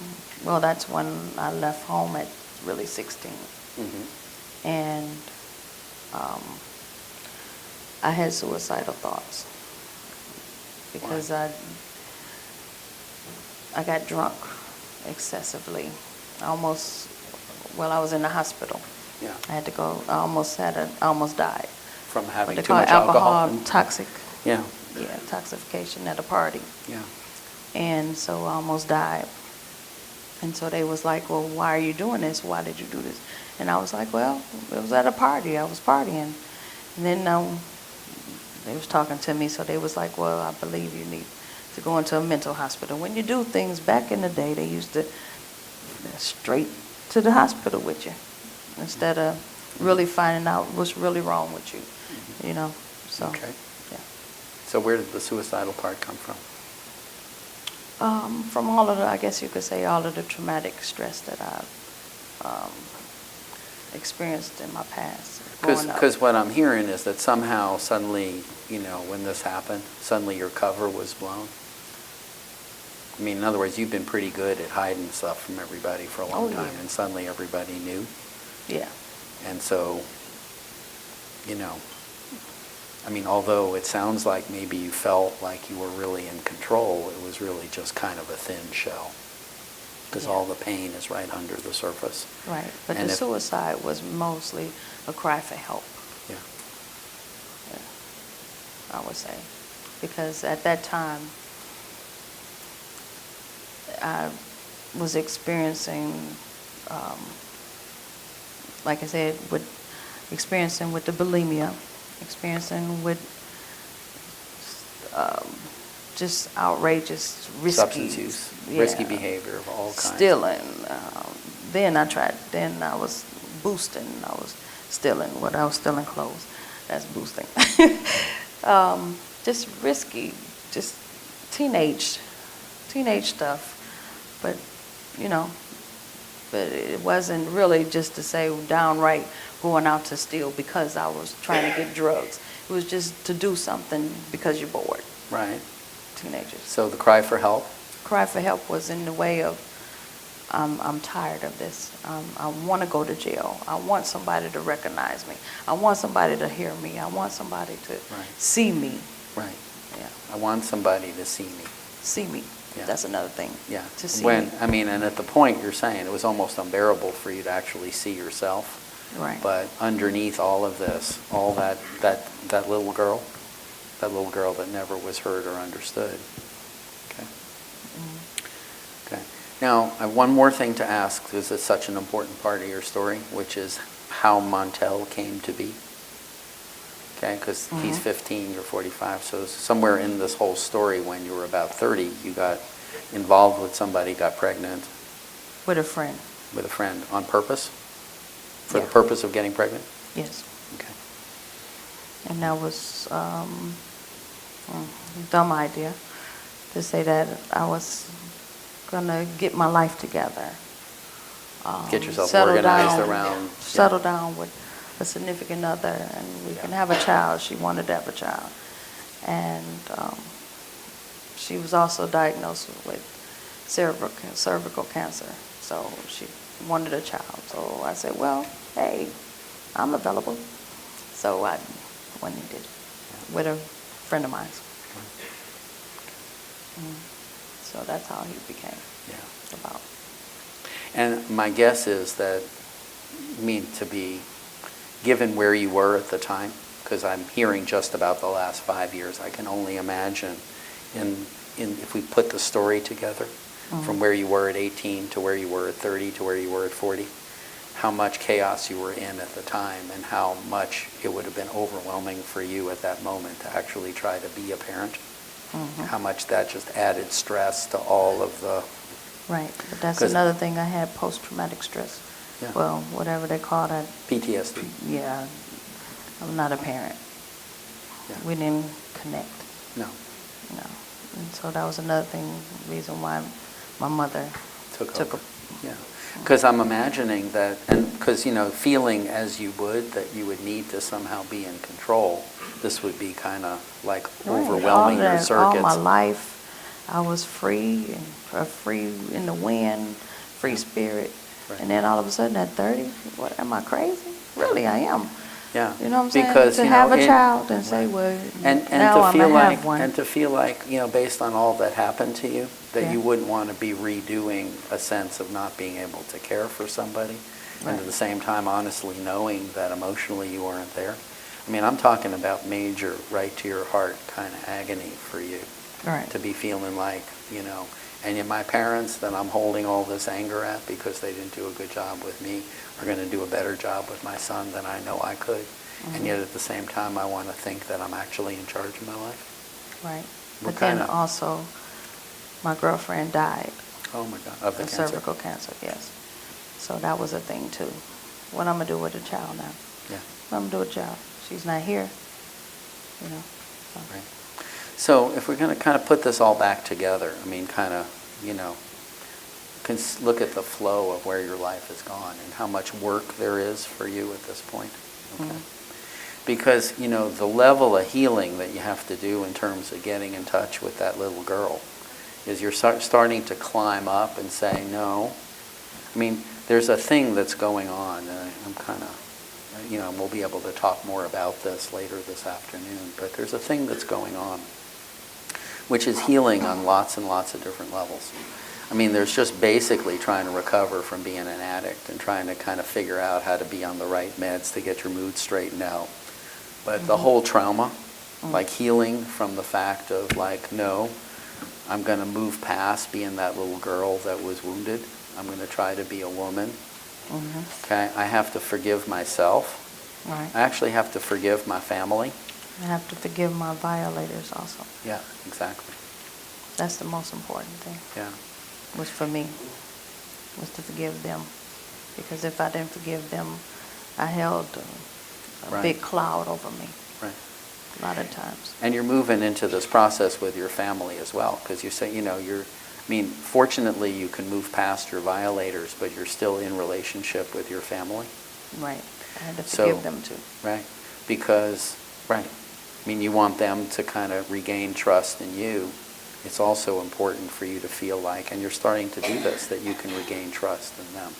Well, that's when I left home at really 16. Mm-hmm. And I had suicidal thoughts because Why? I got drunk excessively. I was in the hospital. Yeah. I had to go. I almost died. From having What they too call much alcohol alcohol? toxic. Yeah. Yeah, toxification at a party. Yeah. And so I almost died. And so they was like, well, why are you doing this? Why did you do this? And I was like, well, it was at a party. I was partying. And then they was talking to me, so they was like, well, I believe you need to go into a mental hospital. When you do things, back in the day, they used to straight to the hospital with you instead of really finding out what's really wrong with you, So, Okay. yeah. So where did the suicidal part come from? From all of I guess you could say all of the traumatic stress that I've experienced in my past. growing up. Because what I'm hearing is that somehow suddenly, when this happened, suddenly your cover was blown. I mean, in other words, you've been pretty good at hiding stuff from everybody for a long time, yeah. and suddenly everybody knew. Yeah. And so, although it sounds like maybe you felt like you were really in control, it was really just kind of a thin shell. Because Yeah. all the pain is right under the surface. Right. But And the if- suicide was mostly a cry for help. Yeah. I would say, because at that time I was experiencing, like I said, experiencing with the bulimia, experiencing with just outrageous, risky Substance use, risky behavior of all kinds. stealing. Then I was boosting. I was stealing. What I was stealing clothes. That's boosting. Just risky, just teenage stuff. But but it wasn't really just to say downright going out to steal because I was trying to get drugs. It was just to do something because you're bored. Right. Teenagers. So the cry for help? Cry for help was in the way of, I'm tired of this. I want to go to jail. I want somebody to recognize me. I want somebody to hear me. I want somebody to see me. Right. Yeah. I want somebody to see me. See me. Yeah. That's another thing. Yeah. To see me. I mean, and at the point you're saying, it was almost unbearable for you to actually see yourself. Right. But underneath all of this, all that little girl that never was heard or understood. Okay. Mm-hmm. Okay. Now, I have one more thing to ask, because it's such an important part of your story, which is how Montel came to be. Okay, because he's 15, you're 45, so somewhere in this whole story, when you were about 30, you got involved with somebody, got pregnant. With a friend. With a friend, on purpose? For Yeah. the purpose of getting pregnant? Yes. Okay. And that was a dumb idea to say that I was going to get my life together. Get yourself settle organized down, around. Settle down with a significant other, and we can have a child. She wanted to have a child. And she was also diagnosed with cervical cancer. So she wanted a child. So I said, well, hey, I'm available. So I went and did it with a friend of mine. So that's how he became about. And my guess is that, to be given where you were at the time, because I'm hearing just about the last 5 years, I can only imagine if we put the story together, from where you were at 18 to where you were at 30 to where you were at 40, how much chaos you were in at the time and how much it would have been overwhelming for you at that moment to actually try to be a parent. How much that just added stress to all of the... Right, but that's another thing. I had post-traumatic stress. Yeah. Well, whatever they call that. PTSD. Yeah, I'm not a parent. Yeah. We didn't connect. No. No. And so that was another reason why my mother took over. Yeah. Because I'm imagining that, and because, feeling as you would, that you would need to somehow be in control, this would be kind of like overwhelming your circuits. All my life, I was free, and free in the wind, free spirit. Right. And then all of a sudden at 30, what, am I crazy? Really, I am. Yeah. You know what I'm saying? Because, to have a child and say, well, and now I'm going to have one. And to feel like, based on all that happened to you, that you wouldn't want to be redoing a sense of not being able to care for somebody. Right. And at the same time, honestly knowing that emotionally you weren't there. I'm talking about major, right to your heart kind of agony for you. Right. To be feeling like, and yet my parents that I'm holding all this anger at because they didn't do a good job with me are going to do a better job with my son than I know I could. And yet at the same time, I want to think that I'm actually in charge of my life. Right. But then also, my girlfriend died. Oh my God, of the cancer? Cervical cancer, yes. So that was a thing too. What I'm going to do with a child now? Yeah. What I'm going to do with a child? She's not here, So. Right. So if we're going to kind of put this all back together, look at the flow of where your life has gone and how much work there is for you at this point. Okay. Because, the level of healing that you have to do in terms of getting in touch with that little girl is you're starting to climb up and say, no. There's a thing that's going on, and I'm kind of, we'll be able to talk more about this later this afternoon, but there's a thing that's going on, which is healing on lots and lots of different levels. There's just basically trying to recover from being an addict and trying to kind of figure out how to be on the right meds to get your mood straightened out. But the whole trauma like healing from the fact of like, no, I'm going to move past being that little girl that was wounded. I'm going to try to be a woman. Okay, I have to forgive myself. Right. I actually have to forgive my family. I have to forgive my violators also. Yeah, exactly. That's the most important thing. Yeah. Was for me, was to forgive them. Because if I didn't forgive them, I held a Right. big cloud over me Right. a lot of times. And you're moving into this process with your family as well, because you say, fortunately you can move past your violators, but you're still in relationship with your family. Right. I had to So- forgive them too. Right. Because, right, you want them to kind of regain trust in you. It's also important for you to feel like, and you're starting to do this, that you can regain trust in them.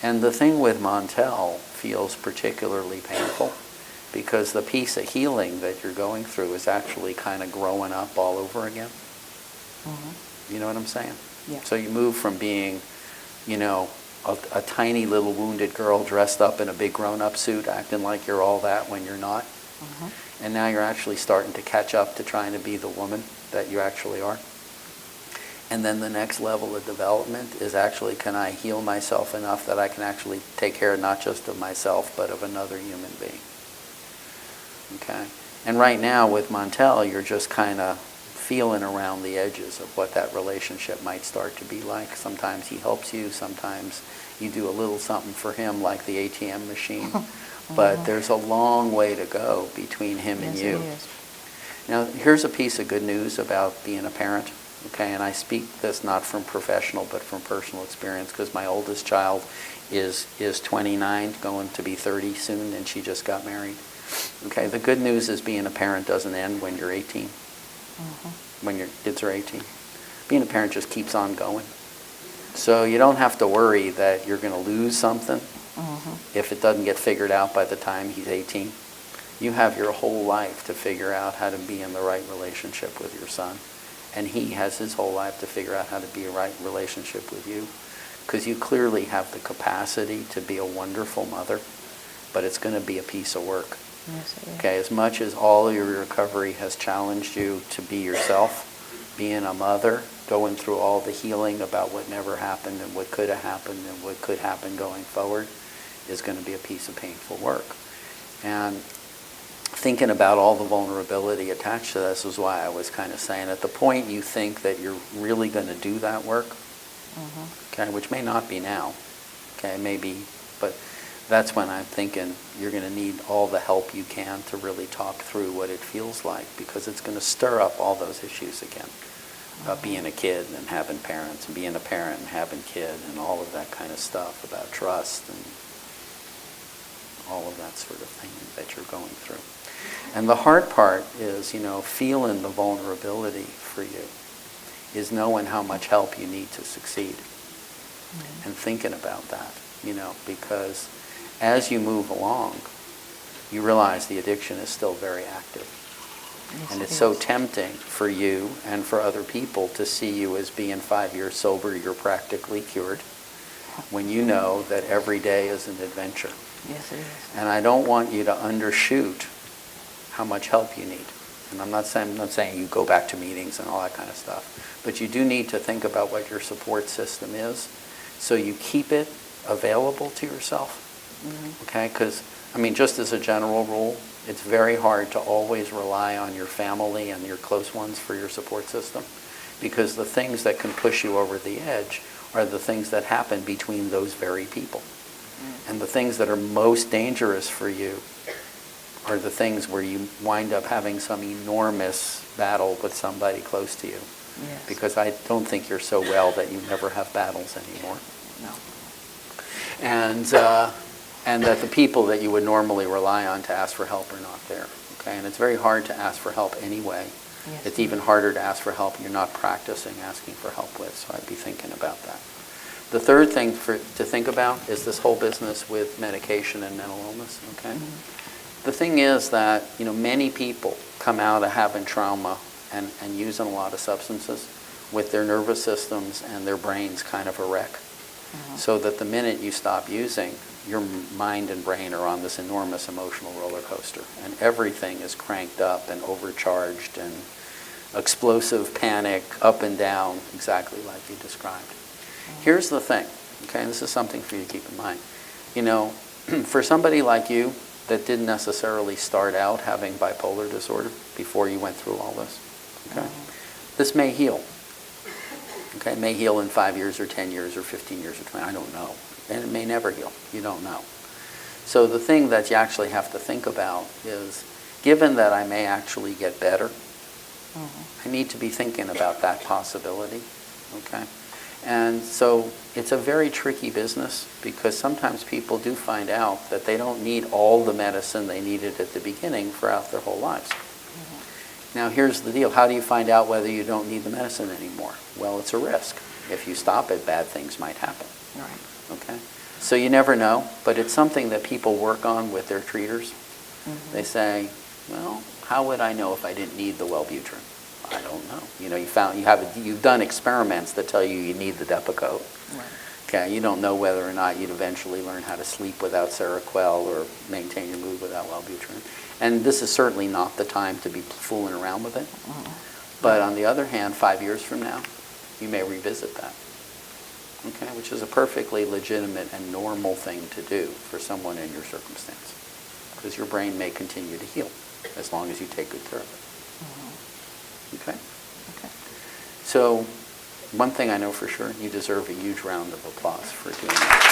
And the thing with Montel feels particularly painful because the piece of healing that you're going through is actually kind of growing up all over again. You know what I'm saying? Yeah. So you move from being, a tiny little wounded girl dressed up in a big grown-up suit, acting like you're all that when you're not. And now you're actually starting to catch up to trying to be the woman that you actually are. And then the next level of development is actually, can I heal myself enough that I can actually take care not just of myself, but of another human being? Okay? And right now with Montel, you're just kind of feeling around the edges of what that relationship might start to be like. Sometimes he helps you, sometimes you do a little something for him like the ATM machine. But there's a long way to go between him and you. Yes, it is. Now, here's a piece of good news about being a parent, okay? And I speak this not from professional, but from personal experience, because my oldest child is 29, going to be 30 soon, and she just got married. Okay, the good news is being a parent doesn't end when you're 18, when your kids are 18. Being a parent just keeps on going. So you don't have to worry that you're going to lose something if it doesn't get figured out by the time he's 18. You have your whole life to figure out how to be in the right relationship with your son. And he has his whole life to figure out how to be in the right relationship with you. Because you clearly have the capacity to be a wonderful mother, but it's going to be a piece of work. Yes, it is. Okay, as much as all your recovery has challenged you to be yourself, being a mother, going through all the healing about what never happened and what could have happened and what could happen going forward is going to be a piece of painful work. And thinking about all the vulnerability attached to this is why I was kind of saying at the point you think that you're really going to do that work, okay, which may not be now, okay, maybe, but that's when I'm thinking you're going to need all the help you can to really talk through what it feels like, because it's going to stir up all those issues again about being a kid and having parents and being a parent and having kid and all of that kind of stuff about trust and all of that sort of thing that you're going through. And the hard part is, feeling the vulnerability for you is knowing how much help you need to succeed and thinking about that, because as you move along, you realize the addiction is still very active. Yes, And it it's so is. tempting for you and for other people to see you as being 5 years sober, you're practically cured, when you know that every day is an adventure. Yes, it is. And I don't want you to undershoot how much help you need. And I'm not saying you go back to meetings and all that kind of stuff, but you do need to think about what your support system is so you keep it available to yourself. Okay? Because, just as a general rule, it's very hard to always rely on your family and your close ones for your support system, because the things that can push you over the edge are the things that happen between those very people. And the things that are most dangerous for you are the things where you wind up having some enormous battle with somebody close to you. Yes. Because I don't think you're so well that you never have battles anymore. No. And that the people that you would normally rely on to ask for help are not there. Okay? And it's very hard to ask for help anyway. Yes, It's it even is. harder to ask for help you're not practicing asking for help with, so I'd be thinking about that. The third thing to think about is this whole business with medication and mental illness, okay? The thing is that, many people come out of having trauma and using a lot of substances with their nervous systems and their brains kind of a wreck. so that the minute you stop using, your mind and brain are on this enormous emotional roller coaster, and everything is cranked up and overcharged and explosive panic up and down, exactly like you described. Here's the thing, okay, and this is something for you to keep in mind. You know, for somebody like you that didn't necessarily start out having bipolar disorder before you went through all this, okay, this may heal. Okay, it may heal in 5 years or 10 years or 15 years or 20, I don't know. And it may never heal, you don't know. So the thing that you actually have to think about is, given that I may actually get better, I need to be thinking about that possibility, okay? And so it's a very tricky business, because sometimes people do find out that they don't need all the medicine they needed at the beginning throughout their whole lives. Now here's the deal, how do you find out whether you don't need the medicine anymore? Well, it's a risk. If you stop it, bad things might happen. Right. Okay? So you never know, but it's something that people work on with their treaters. They say, well, how would I know if I didn't need the Wellbutrin? I don't know. You know, you've done experiments that tell you need the Depakote. Right. Okay, you don't know whether or not you'd eventually learn how to sleep without Seroquel or maintain your mood without Wellbutrin. And this is certainly not the time to be fooling around with it. But on the other hand, 5 years from now, you may revisit that. Okay, which is a perfectly legitimate and normal thing to do for someone in your circumstance, because your brain may continue to heal as long as you take good care of it. Okay? Okay. So one thing I know for sure, you deserve a huge round of applause for doing that.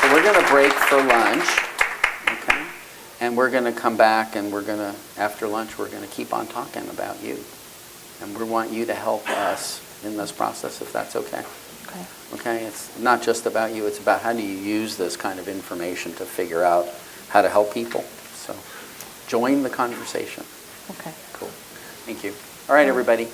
So we're going to break for lunch, okay? And we're going to come back, and after lunch, we're going to keep on talking about you. And we want you to help us in this process, if that's okay. Okay. Okay, it's not just about you, it's about how do you use this kind of information to figure out how to help people. So join the conversation. Okay. Cool. Thank you. All right, everybody.